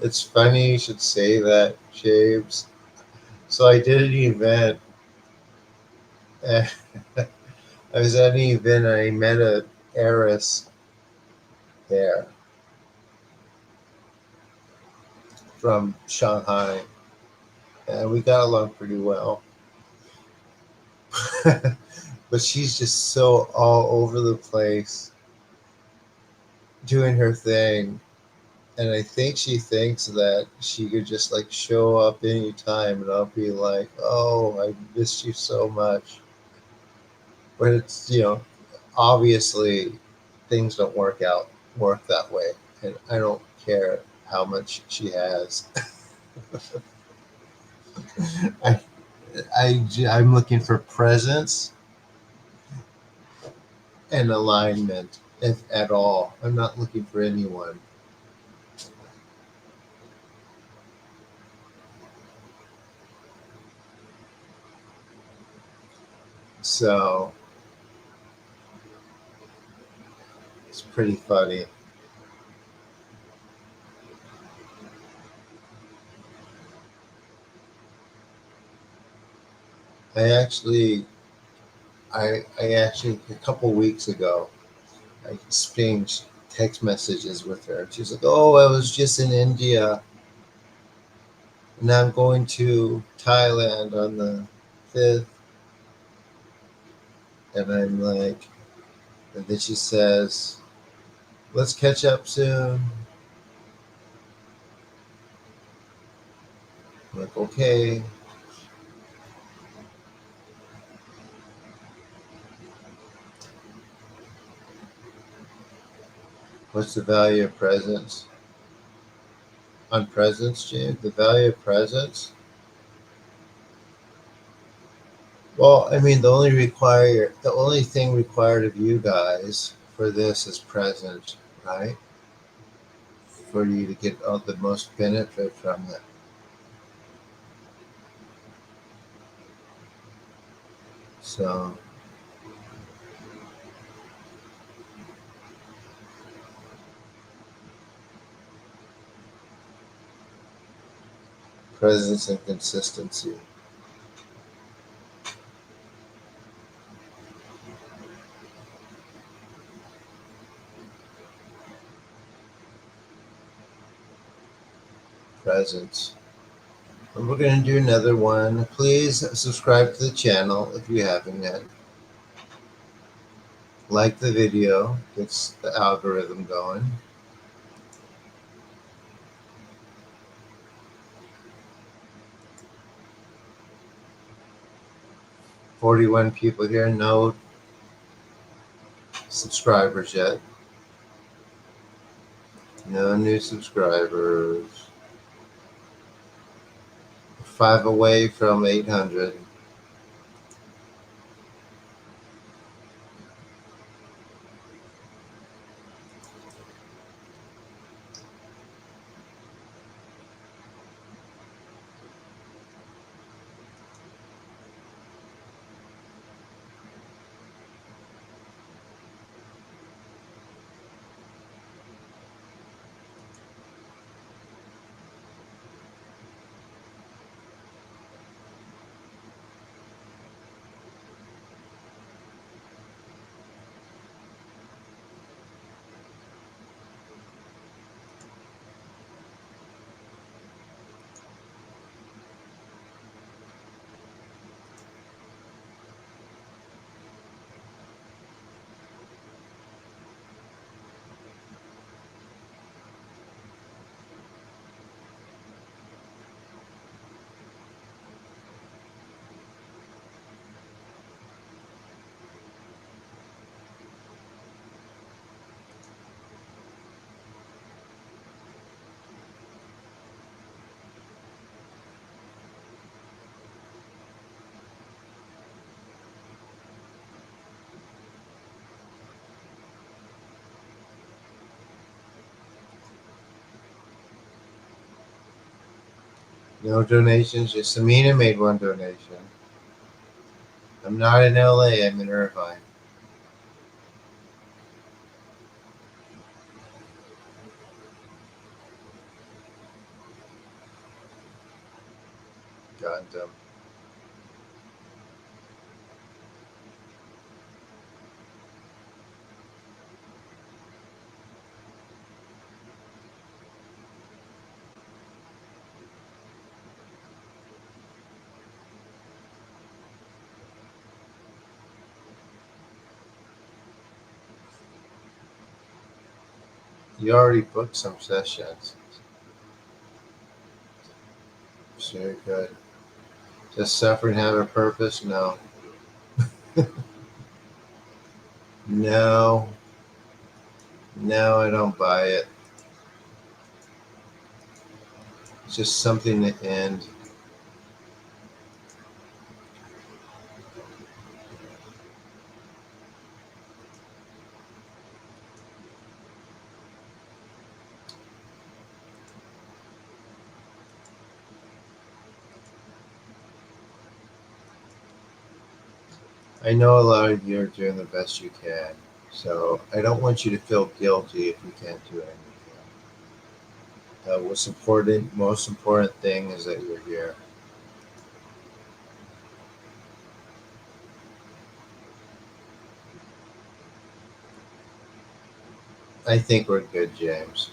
It's funny you should say that, James. So I did an event. I was at an event and I met a heiress there from Shanghai, and we got along pretty well. But she's just so all over the place doing her thing. And I think she thinks that she could just like show up anytime and I'll be like, oh, I missed you so much. But it's, obviously things don't work that way. And I don't care how much she has. I, I'm looking for presence and alignment, if at all. I'm not looking for anyone. So it's pretty funny. I actually, I actually a couple weeks ago, I exchanged text messages with her. She's like, "Oh, I was just in India, and now I'm going to Thailand on the 5th." And I'm like, and then she says, "Let's catch up soon." I'm like, "Okay." What's the value of presence? On presence, James, the value of presence. Well, I mean, the only thing required of you guys for this is presence, right? For you to get all the most benefit from it. So presence and consistency. presence. And we're going to do another one. Please subscribe to the channel if you haven't yet. Like the video, gets the algorithm going. $41 people here, no subscribers yet. No new subscribers. 5 away from 800. No donations, just Amina made one donation. I'm not in LA, I'm in Irvine. Gundam. You already booked some sessions. Very good. Does suffering have a purpose? No. No. No, I don't buy it. It's just something to end. I know a lot of you are doing the best you can, so I don't want you to feel guilty if you can't do anything. Most important thing is that you're here. I think we're good, James.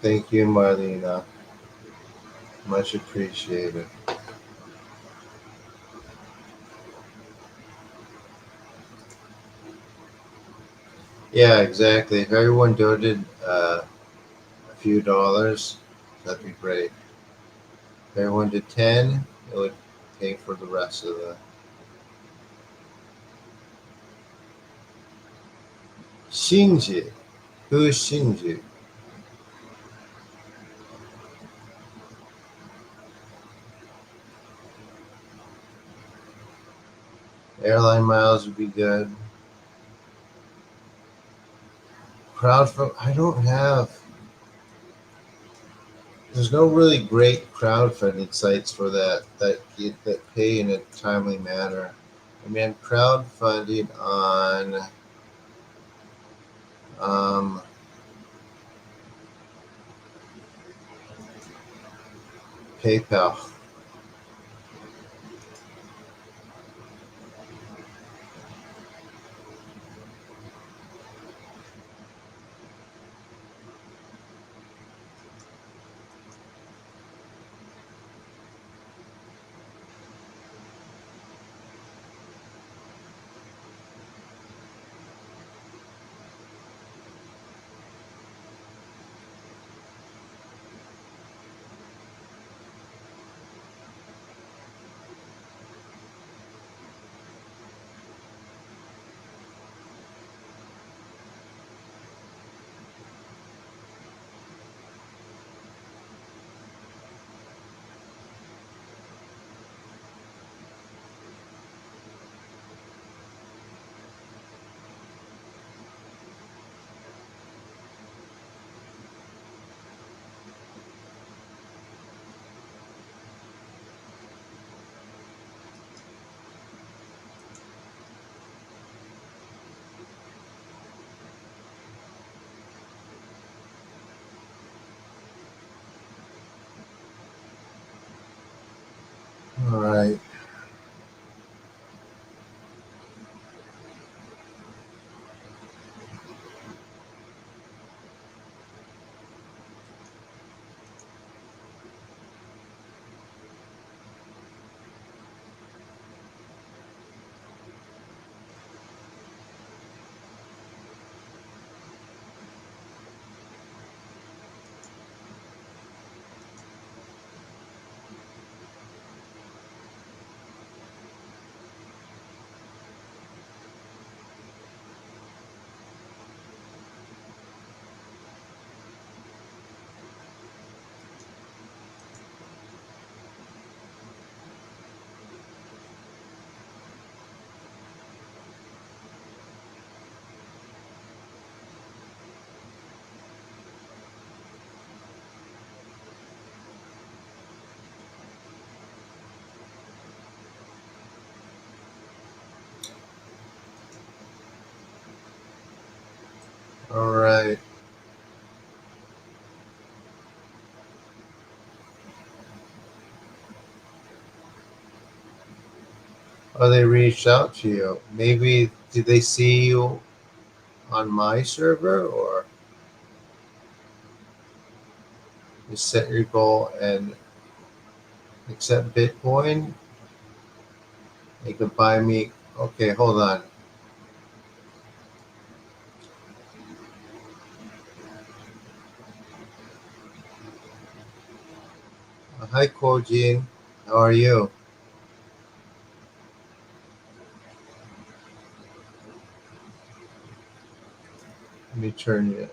Thank you, Marlena. Much appreciated. Yeah, exactly. If everyone donated a few dollars, that'd be great. If everyone did 10, it would pay for the rest of the. Shinji. Who is Shinji? Airline miles would be good. Crowdfund. I don't have. There's no really great crowdfunding sites for that pay in a timely manner. I mean, I'm crowdfunding on um, PayPal. Oh, they reached out to you. Maybe did they see you on my server, or you set your goal and accept Bitcoin? You can buy me. Okay, hold on. Hi, Kojin. How are you? Let me turn you.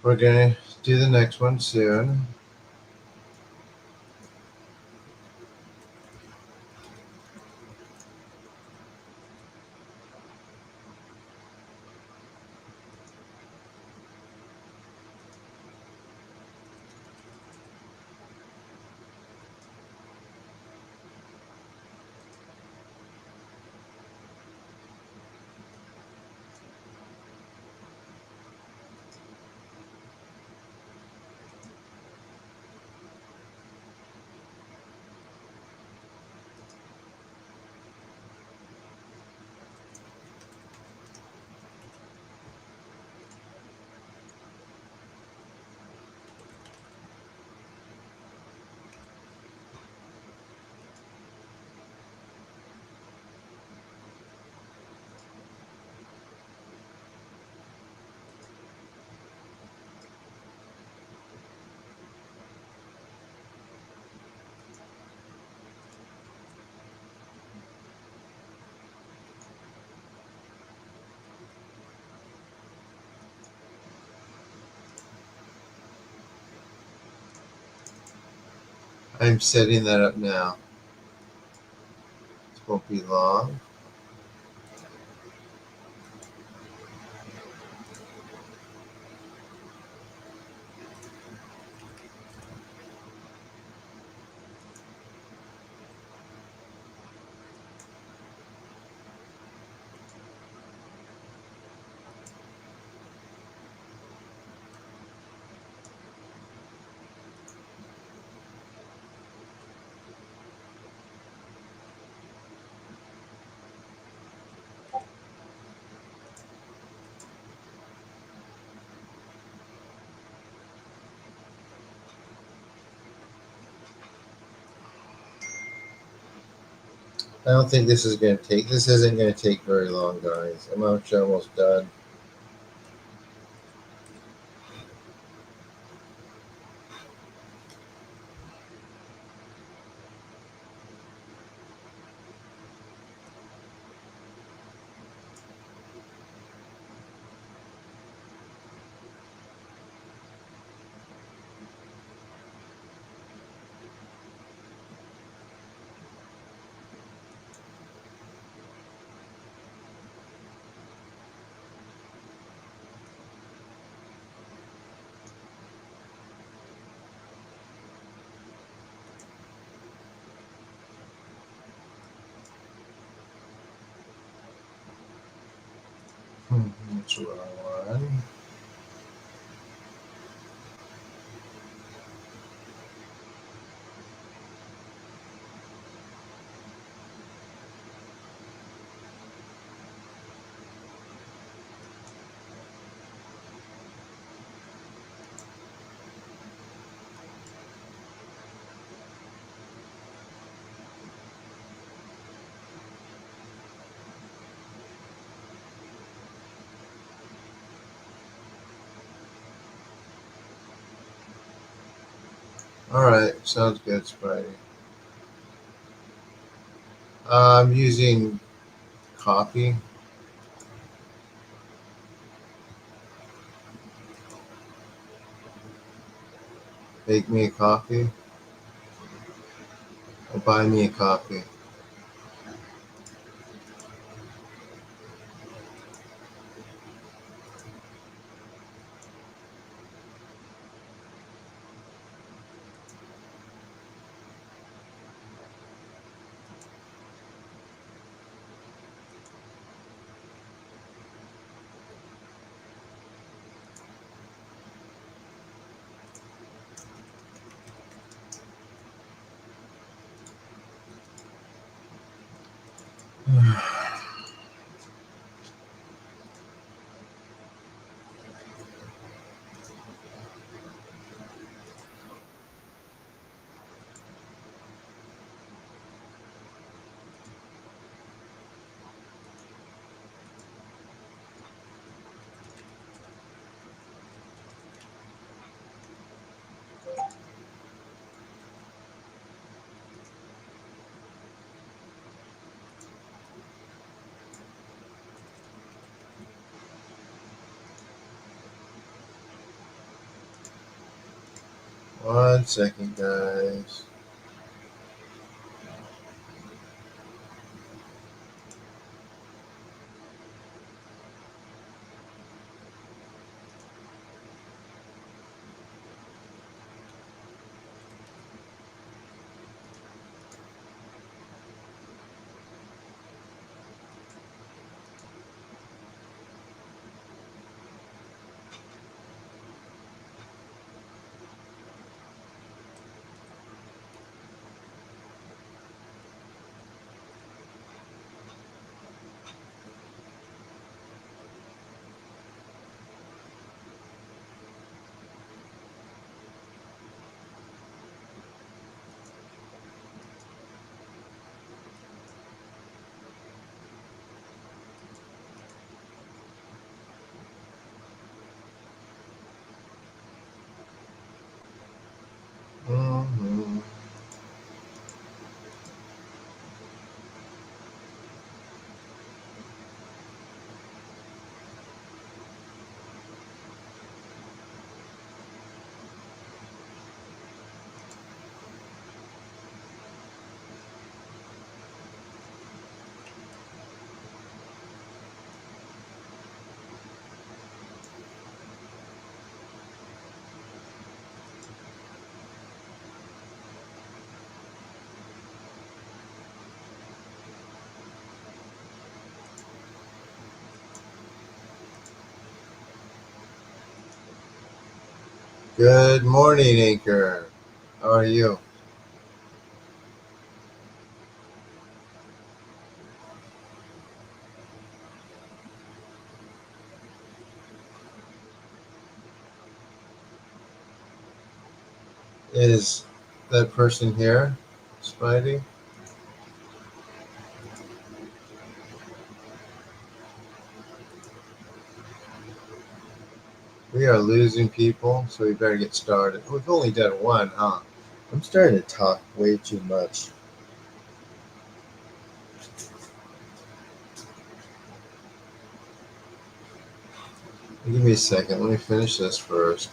We're gonna do the next one soon. I'm setting that up now. It won't be long. I don't think this is gonna take. This isn't gonna take very long, guys. I'm actually almost done. That's what I want. All right, sounds good, Spidey. I'm using coffee. Make me a coffee or buy me a coffee. One second, guys. Mm-hmm. Good morning, Anchor. How are you? Is that person here, Spidey? We are losing people, so we better get started. We've only done one, huh? I'm starting to talk way too much. Give me a second. Let me finish this first.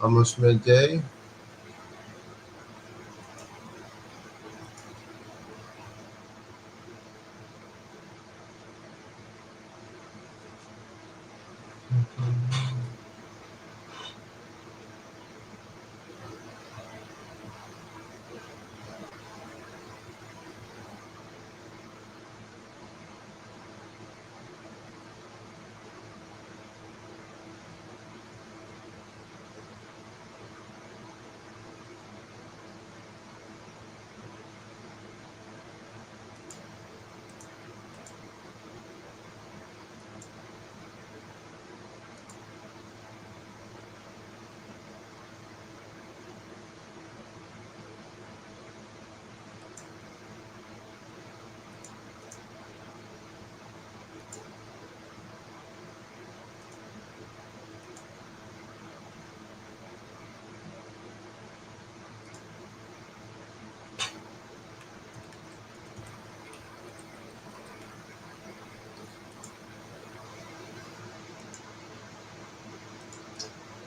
Almost midday.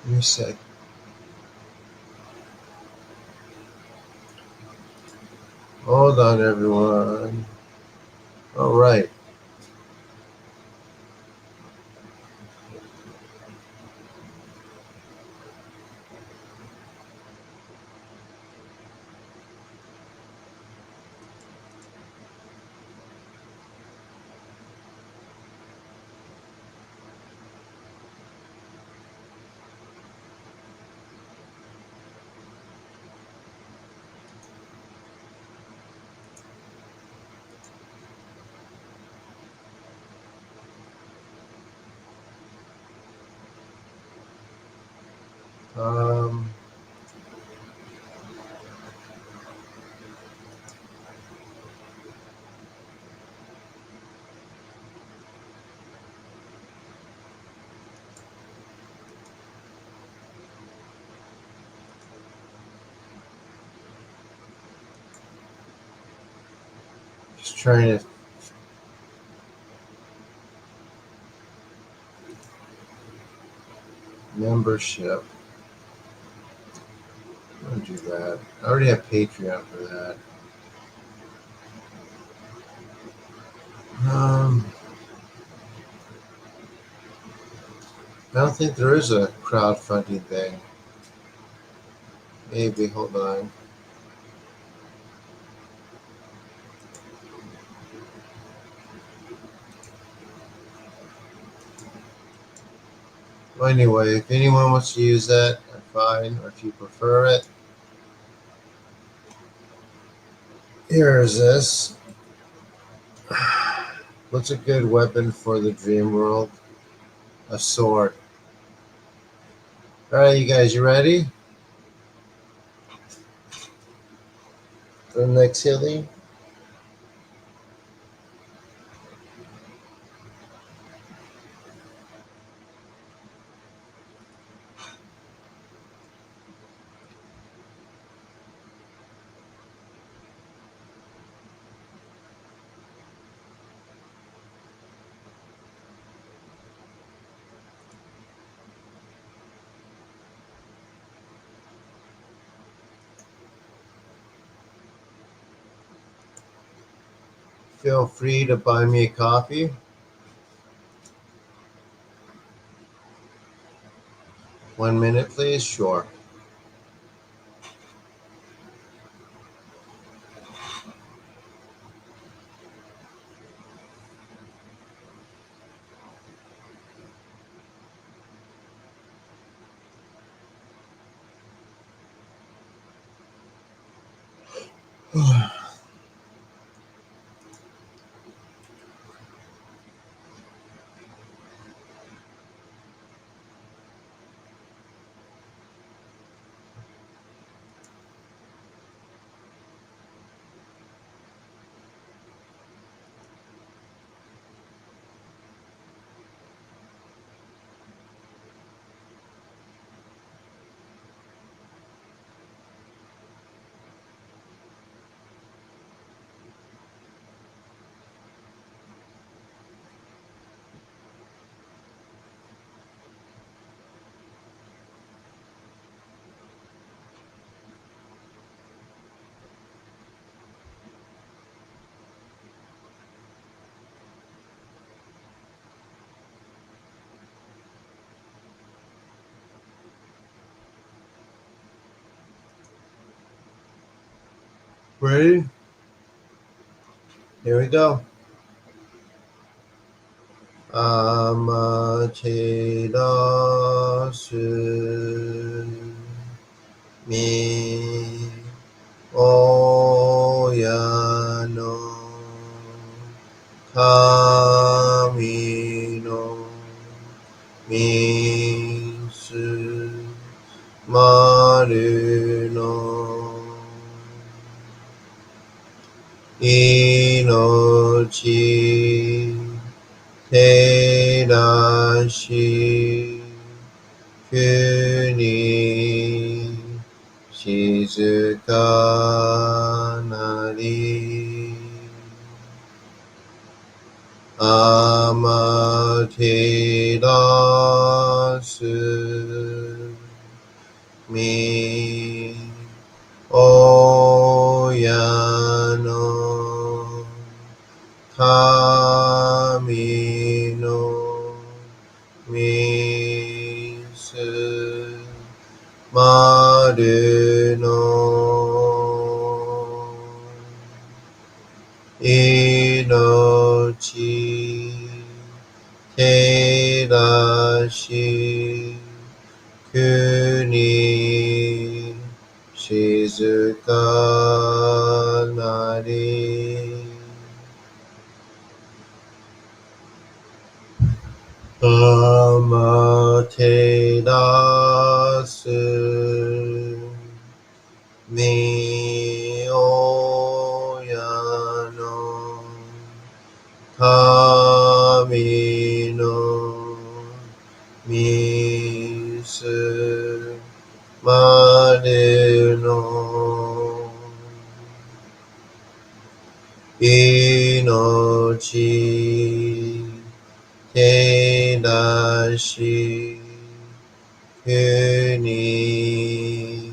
Give me a sec. Hold on, everyone. All right. Um, just trying to membership. I'm gonna do that. I already have Patreon for that. I don't think there is a crowdfunding thing. Maybe. Hold on. Well, anyway, if anyone wants to use that, I'm fine. Or if you prefer it, here is this. What's a good weapon for the dream world? A sword. All right, you guys, you ready for the next healing? Feel free to buy me a coffee. 1 minute, please. Sure. Ready? Here we go. Amaterasu mi oyano kami no misu maru no inochi terashi kuni shizuka nari amaterasu み親の神のみすまるの命照らし国静かなりあてらすみ親の神のみすまれの命照らし国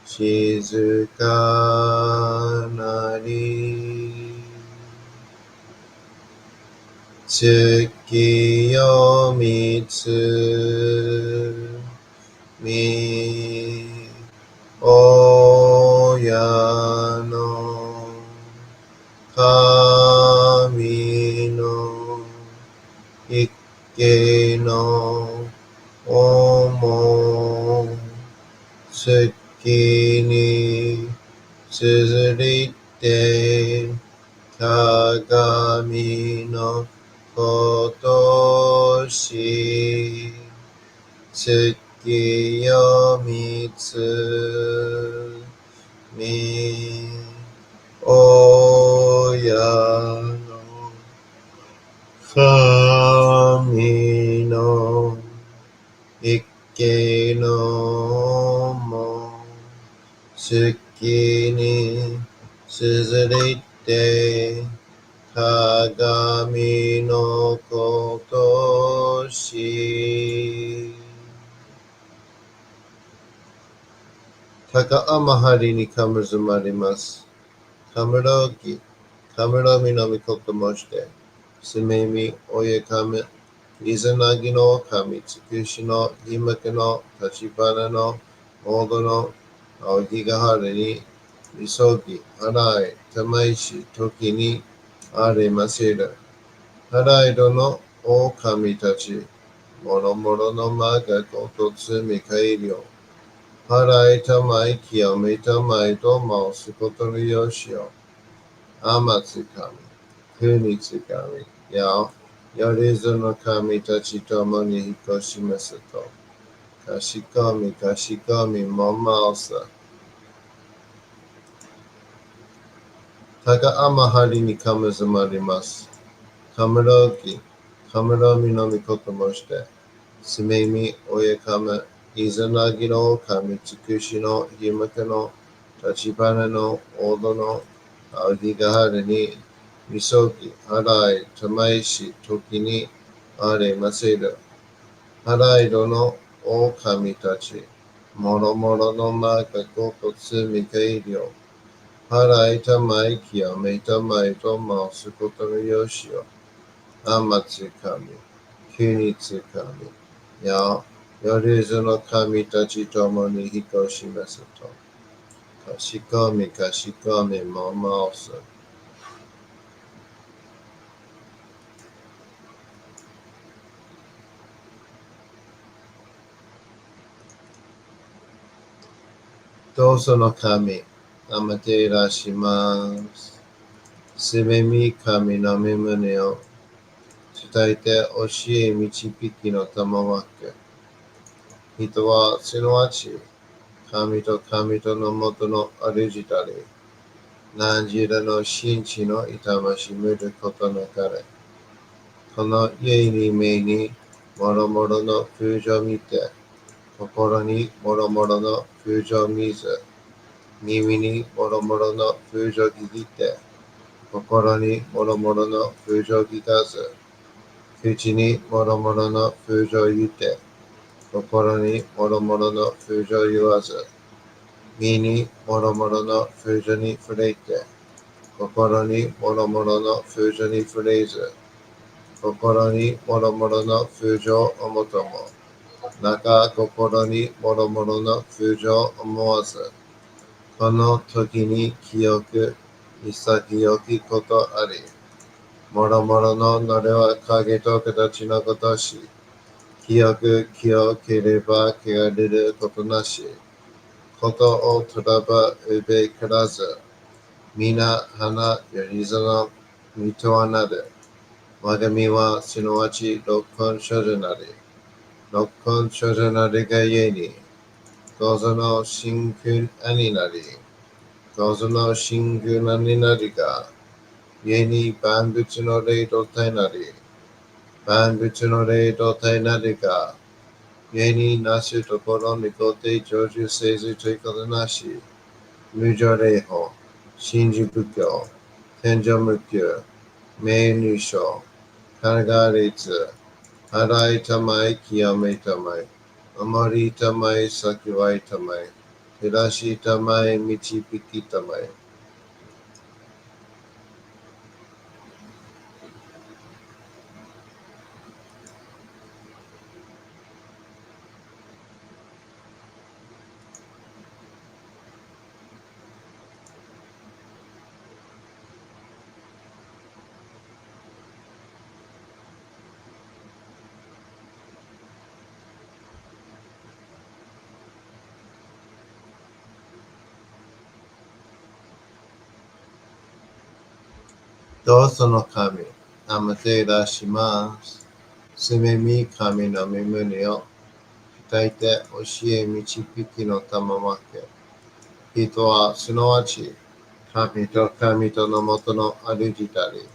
静かなり月よみつみ親の神の一家の思う月に綴りて鏡のことし月よみつみ親の神の一家のも月に綴りて鏡のことし高天張にかむずまります。かむろき、かむろみのみこともして、すめみ、おえかむ、いざなぎの神、つくしの、ひまけの、立ち花の、おどの、青ひがはるに、みそぎ、はらい、たまいし、ときに、ありませる。はらいどの、お神たち、もろもろのまがことつみかいりょう。はらいたまいきよめたまいと申すことのよしよ。あまつかみ、くにつかみ、やよりずの神たちともに引っ越しますと。かしこみかしこみもまおさ。高天張にかむずまります。かむろき、かむろみのみこともして、すめみ、おえかむ、いざなぎの神つくしのひまけの立ち花のおどの青ひがはるにみそぎ、はらい、たまいし、ときにあれませる。はらいどのお神たち、もろもろのまがごとつみかいりょう。はらいたまいきよめたまいと申すことのよしよ。あまつかみ、きにつかみ、やよりずの神たちともに引っ越しますと。かしこみかしこみもまおす。どうぞの神、あまていらします。すべみ神の身胸を伝えて教え導きの賜わけ。人はすなわち神と神とのもとの主たり、何時らの真地の痛ましめることなかれ。この家に目にもろもろの空情を見て、心にもろもろの空情を見ず、耳にもろもろの空情を聞いて、心にもろもろの空情を聞かず、口にもろもろの空情を言って、心に諸々の風情言わず、身に諸々の風情に触れて、心に諸々の風情に触れず、心に諸々の風情をもとも、中心に諸々の風情を思わず、この時に清く潔きことあり、諸々ののれは影と形のことし、清く清ければ汚れることなし、ことをとらばうべからず、皆花よりぞのみとはなる。我が身はすなわち六根所女なり。六根所女なりがゆえに、ごぞの真空兄なり。ごぞの真空兄なりが、ゆえに万物の霊道体なり。万物の霊道体なりが、ゆえになすところにこて成就せずということなし。無常霊法、真珠仏教、天上無休、名入賞、考え率、洗いたまい、清めたまい、守りたまい、先はいたまい、照らしたまい、導きたまい。どうぞの神、あまていらします。すめみ神の御胸を、鍛えて教え導きの賜わけ。人はすなわち、神と神とのもとの主たり、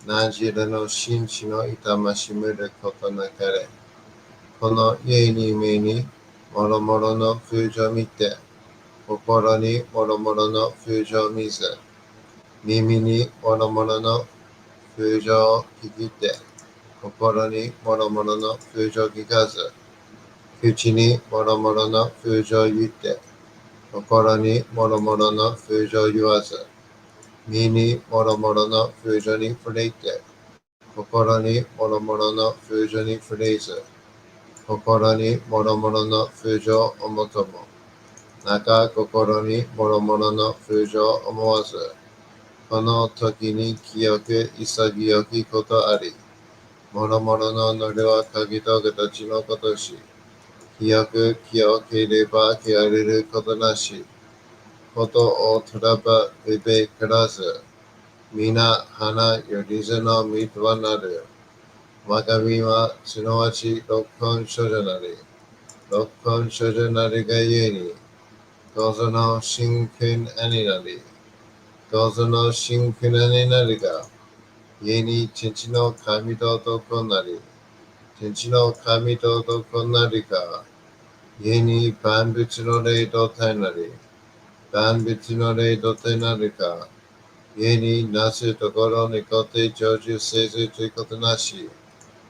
何時らの真摯の痛ましむることなかれ。この家に目に、もろもろの風情見て、心にもろもろの風情見ず、耳にもろもろの風情を聞きて、心にもろもろの風情聞かず、口にもろもろの風情言って、心にもろもろの風情言わず、身にもろもろの風情に触れて、心にもろもろの風情に触れず、心にもろもろの風情をもとも、中心にもろもろの風情を思わず、この時に清く潔きことあり、もろもろののれは鍵と形のことし、清く清ければ汚れることなし、ことをとらばうべからず、皆花よりずのみとはなる。我が身はすなわち六根所女なり。六根所女なりがゆえに、どうぞの真空兄なり。どうぞの真空兄なりが、ゆえに天地の神と男なり。天地の神と男なりが、ゆえに万物の霊道体なり。万物の霊道体なりが、ゆえになすところにこて成就せずということなし。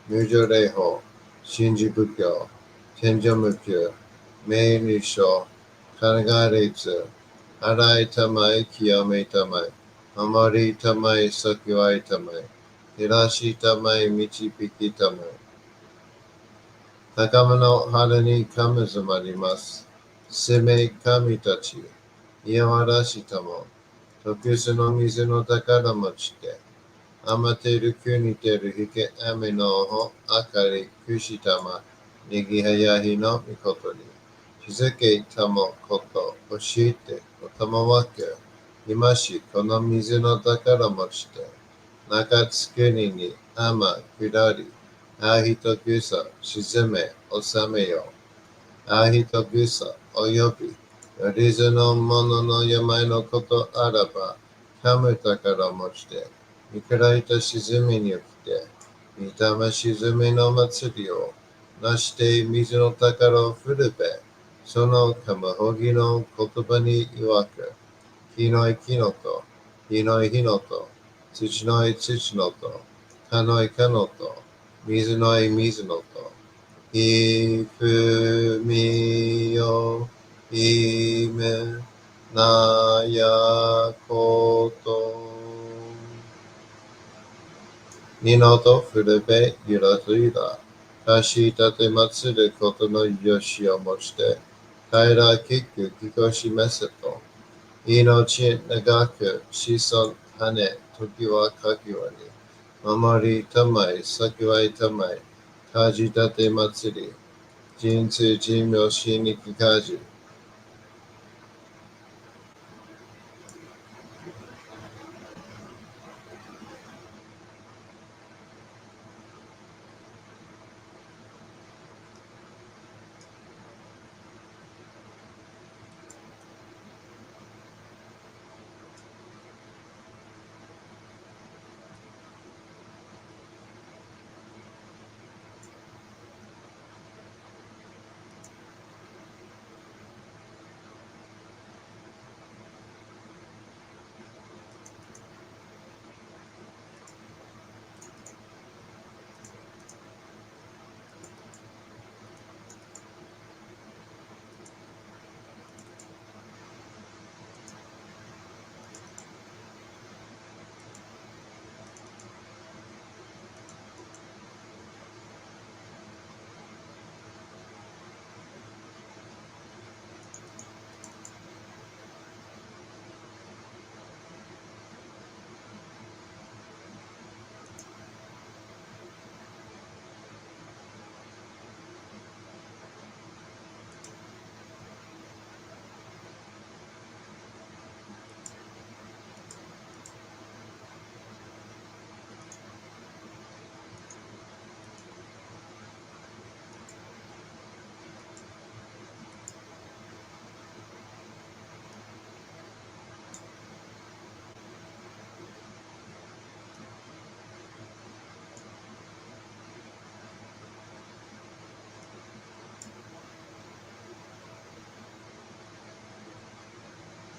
無常霊法、真珠仏教、天上無休、名入賞、考え率、洗いたまい、清めたまい、守りたまい、先はいたまい、照らしたまい、導きたまい。高間の春に神ずまります。せめ神たち、嫌わらしたも、特殊の水の宝持ちて、余っている国てるひけ雨のほあかりくしたまにぎはやひのみことに日付たもこと教えておたまわけ今しこの水の宝持ちて中つくにに雨下りあひとぐさ沈め収めよあひとぐさおよびよりずのものの病のことあらばかむ宝持ちて見からいた沈みに起きて、見たま沈みの祭りをなして水の宝を振るべ、そのかまほぎの言葉に曰く、火のい木のと、火のい火のと、土のい土のと、かのいかのと、水のい水のと、いふみよいめなやこと二のとふるべゆらずいだ。たしたてまつることのよしをもちて、たいらきくきこしめせと。命長く子孫羽、時はかきわに。守りたまい、咲わいたまい、たじたてまつり。人通人名死にきかじ。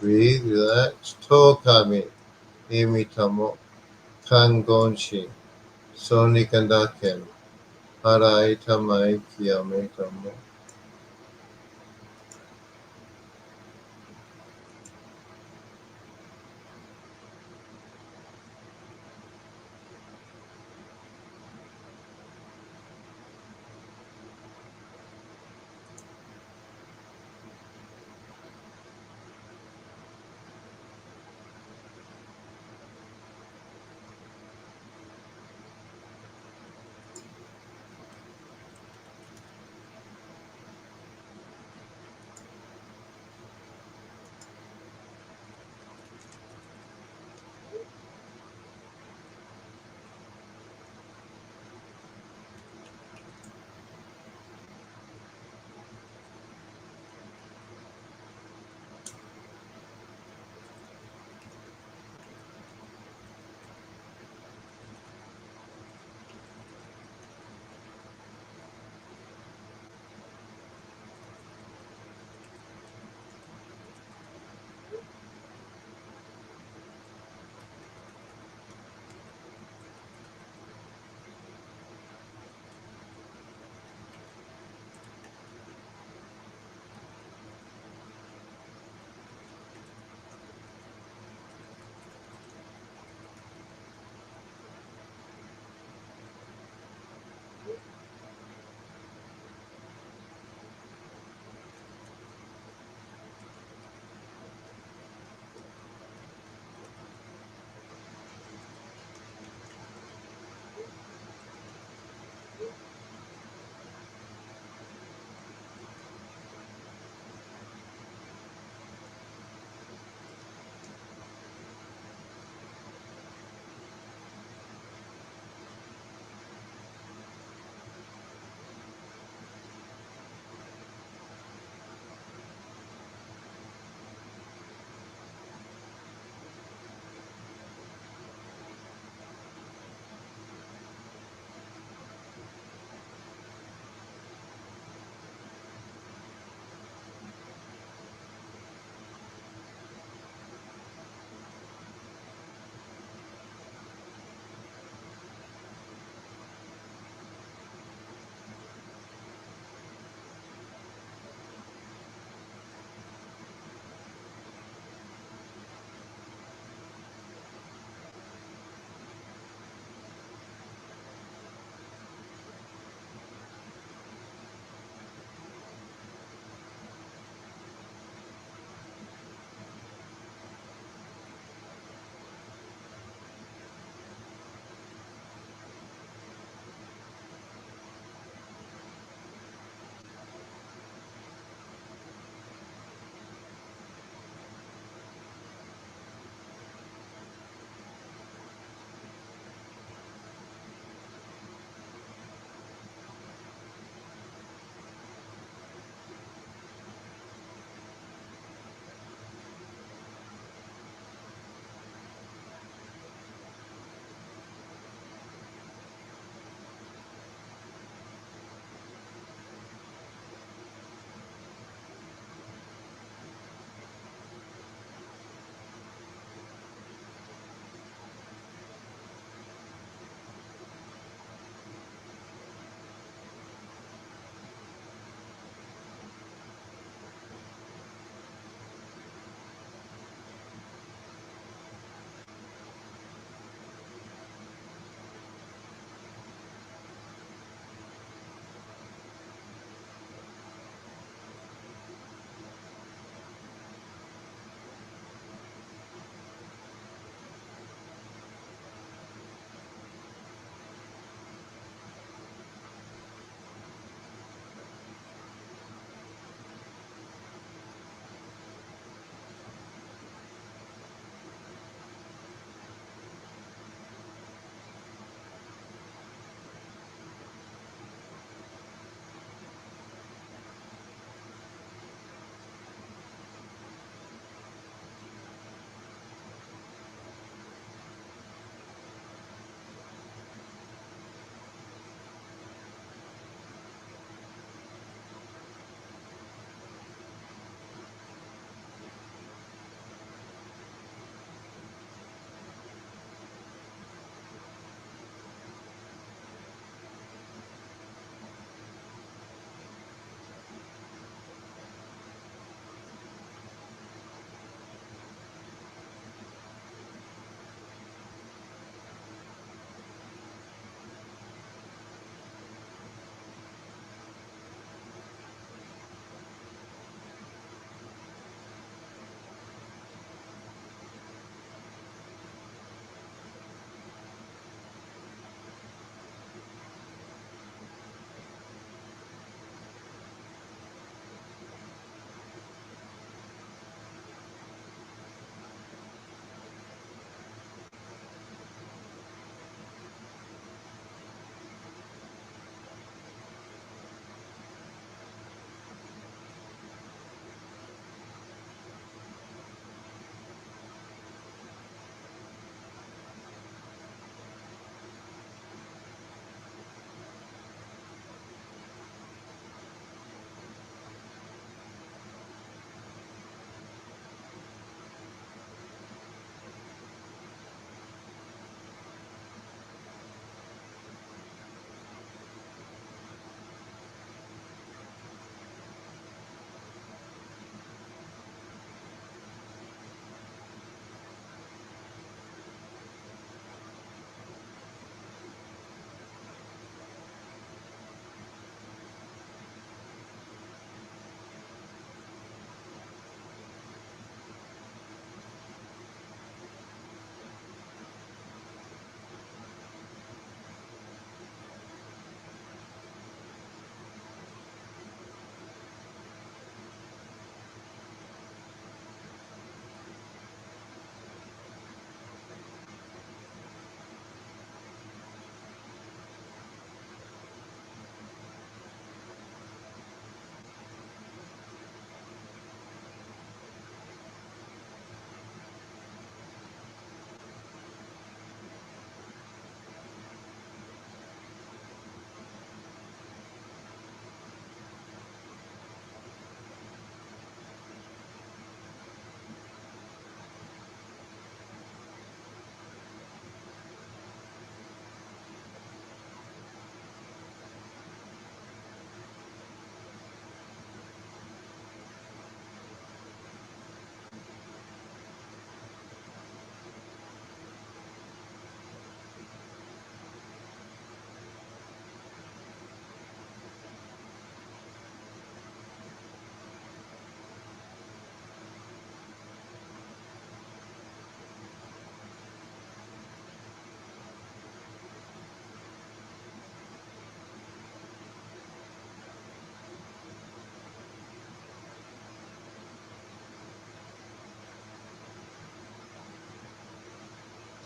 Breathe, relax, とかみ、意味とも、看言し、そうにかんだけん、払いたまい、清めとも。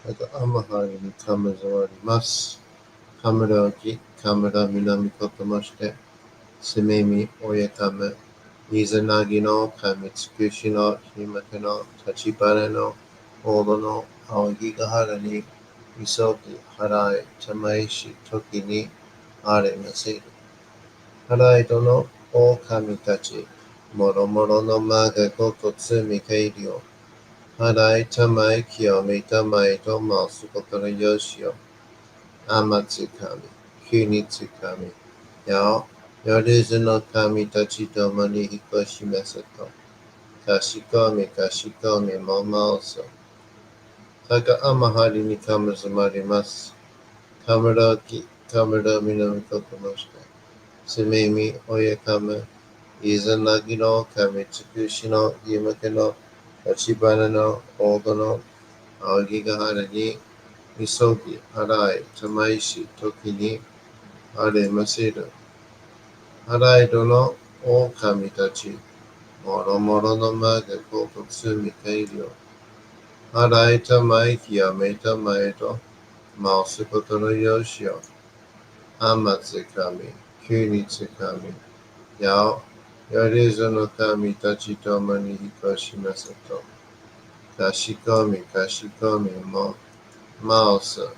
Amahari ni kamazawarimasu. Kameragi, kamera minami kotomoshite. Sumemi oyakame. Izanagi no kamitsukushi no himake no tachibana no odo no aogigahara ni misogi harai tamaishi toki ni aremaseru. Harai dono o kamitachi. Moro no maga goto tsumi keiryou. Harai tamai kiyomi tamai to masu koto no yoshio. Amatsukami. Kunitsukami. Yao. Yorizu no kami tachi domo ni hikoshimasu. Kashikomi kashikomi momoso. Taka amahari ni kamazamarimasu. Kameroki kamero minami kotomoshite. Sumemi oyakame. Izanagi no kamitsukushi no himake no tachibana no odo no aogigahara ni misogi harai tamaishi toki ni aremaseru. Harai dono o kamitachi. Moro no maga koto tsumi keiryou. Harai tamai kiyame tamai to mausukoto no yoshio. Amatsukami. Kunitsukami. Yao. Yorizu no kami tachi tomo ni hikoshimasu. Kashikomi kashikomi mo maosu.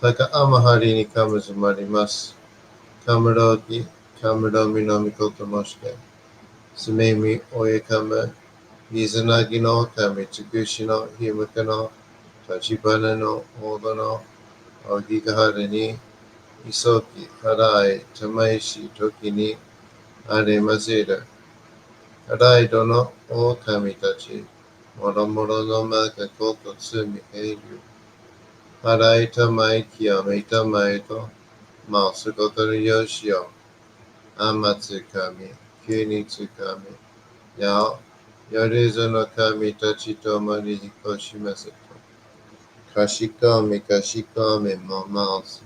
Taka amahari ni kamazamarimasu. Kamerogi kamero minami kotomoshite. Sumemi oyakame. Izanagi no kamitsukushi no himake no tachibana no odo no aogigahara ni misogi harai tamaishi toki ni aremaseru. Harai dono o kamitachi. Moro no maga koto tsumi keiryou. Harai tamai kiyame tamai to mausukoto no yoshio. Amatsukami. Kunitsukami. Yao. Yorizu no kami tachi tomo ni hikoshimasu. Kashikomi kashikomi momosu.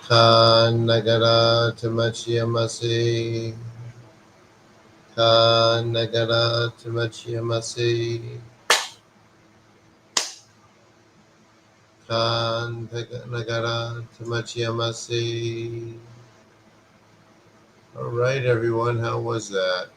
Kanagara tamachiyamase. Kanagara tamachiyamase. Kanagara tamachiyamase. All right, everyone, how was that?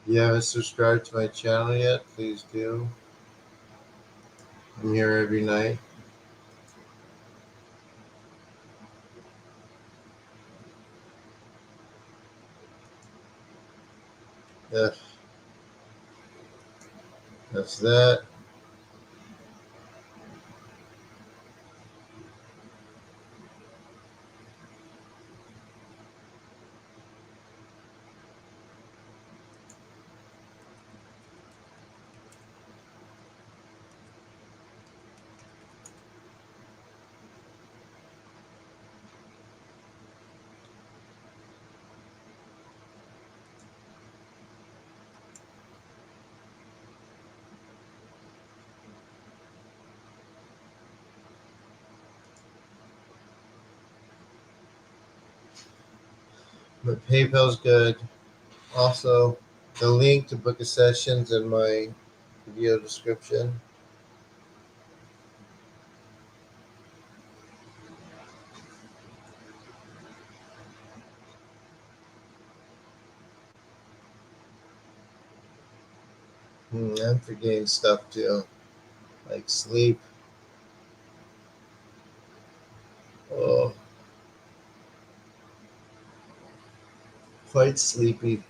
If you haven't subscribed to my channel yet, please do. I'm here every night. If that's that. But PayPal's good. Also, the link to book a session's in my video description. I'm forgetting stuff too, like sleep. Oh, quite sleepy.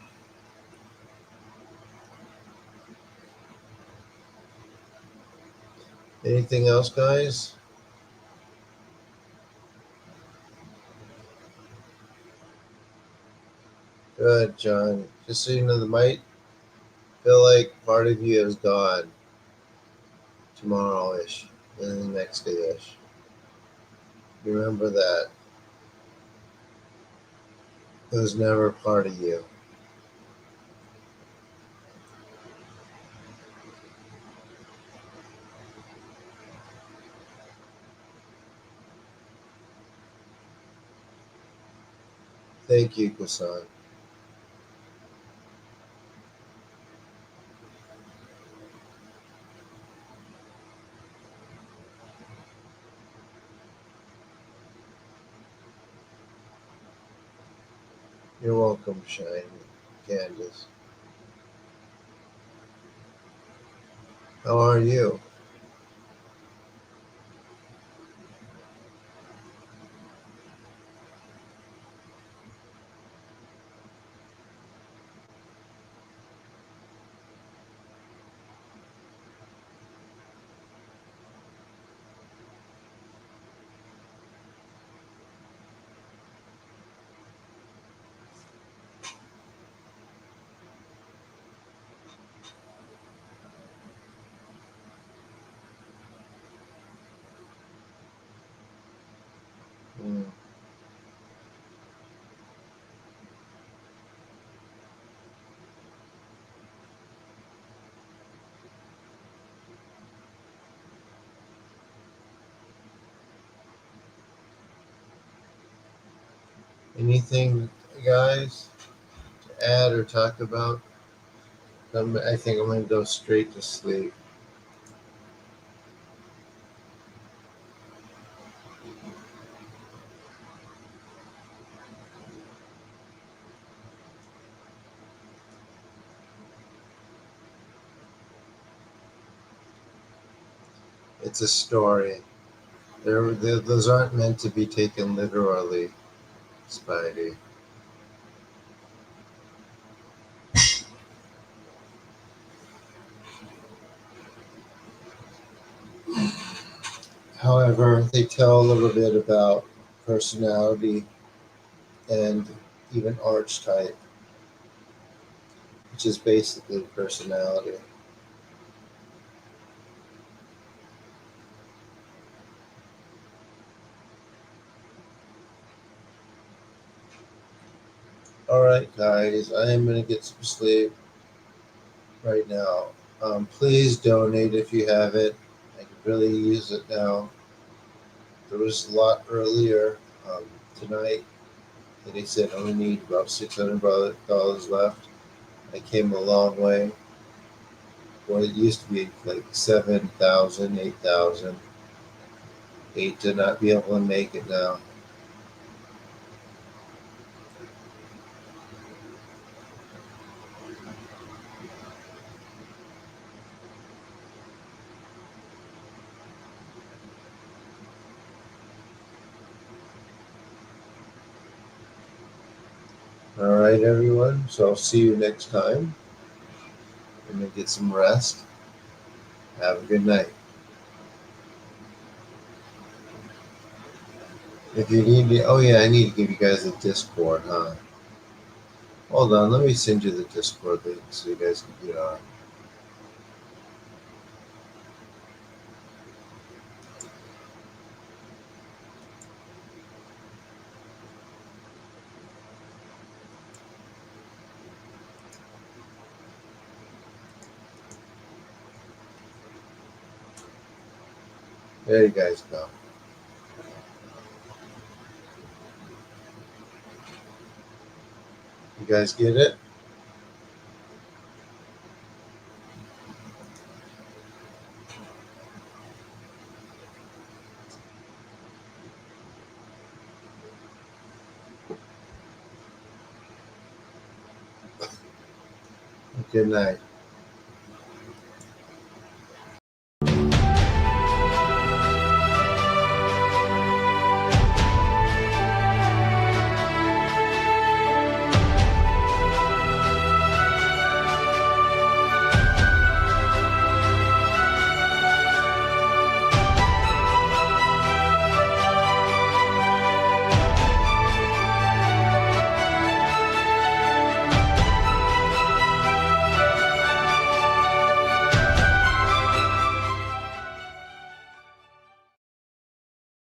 Anything else, guys? Good, John. Just so you know, the might feel like part of you is gone tomorrow-ish, and the next day-ish. Remember that. It was never part of you. Thank you, Kusan. You're welcome, Shine, Candace. How are you? Mm. Anything, guys, to add or talk about? I think I'm going to go straight to sleep. It's a story. Those aren't meant to be taken literally, Spidey. However, they tell a little bit about personality and even archetype, which is basically personality. All right, guys, I am going to get some sleep right now. Please donate if you have it. I could really use it now. There was a lot earlier tonight, and they said only need about $600 left. I came a long way. Well, it used to be like 7,000, 8,000. Hate to not be able to make it now. All right, everyone. So I'll see you next time. I'm gonna get some rest. Have a good night. If you need me, oh yeah, I need to give you guys a Discord, huh? Hold on, let me send you the Discord link so you guys can get on. There you guys go. You guys get it? Good night.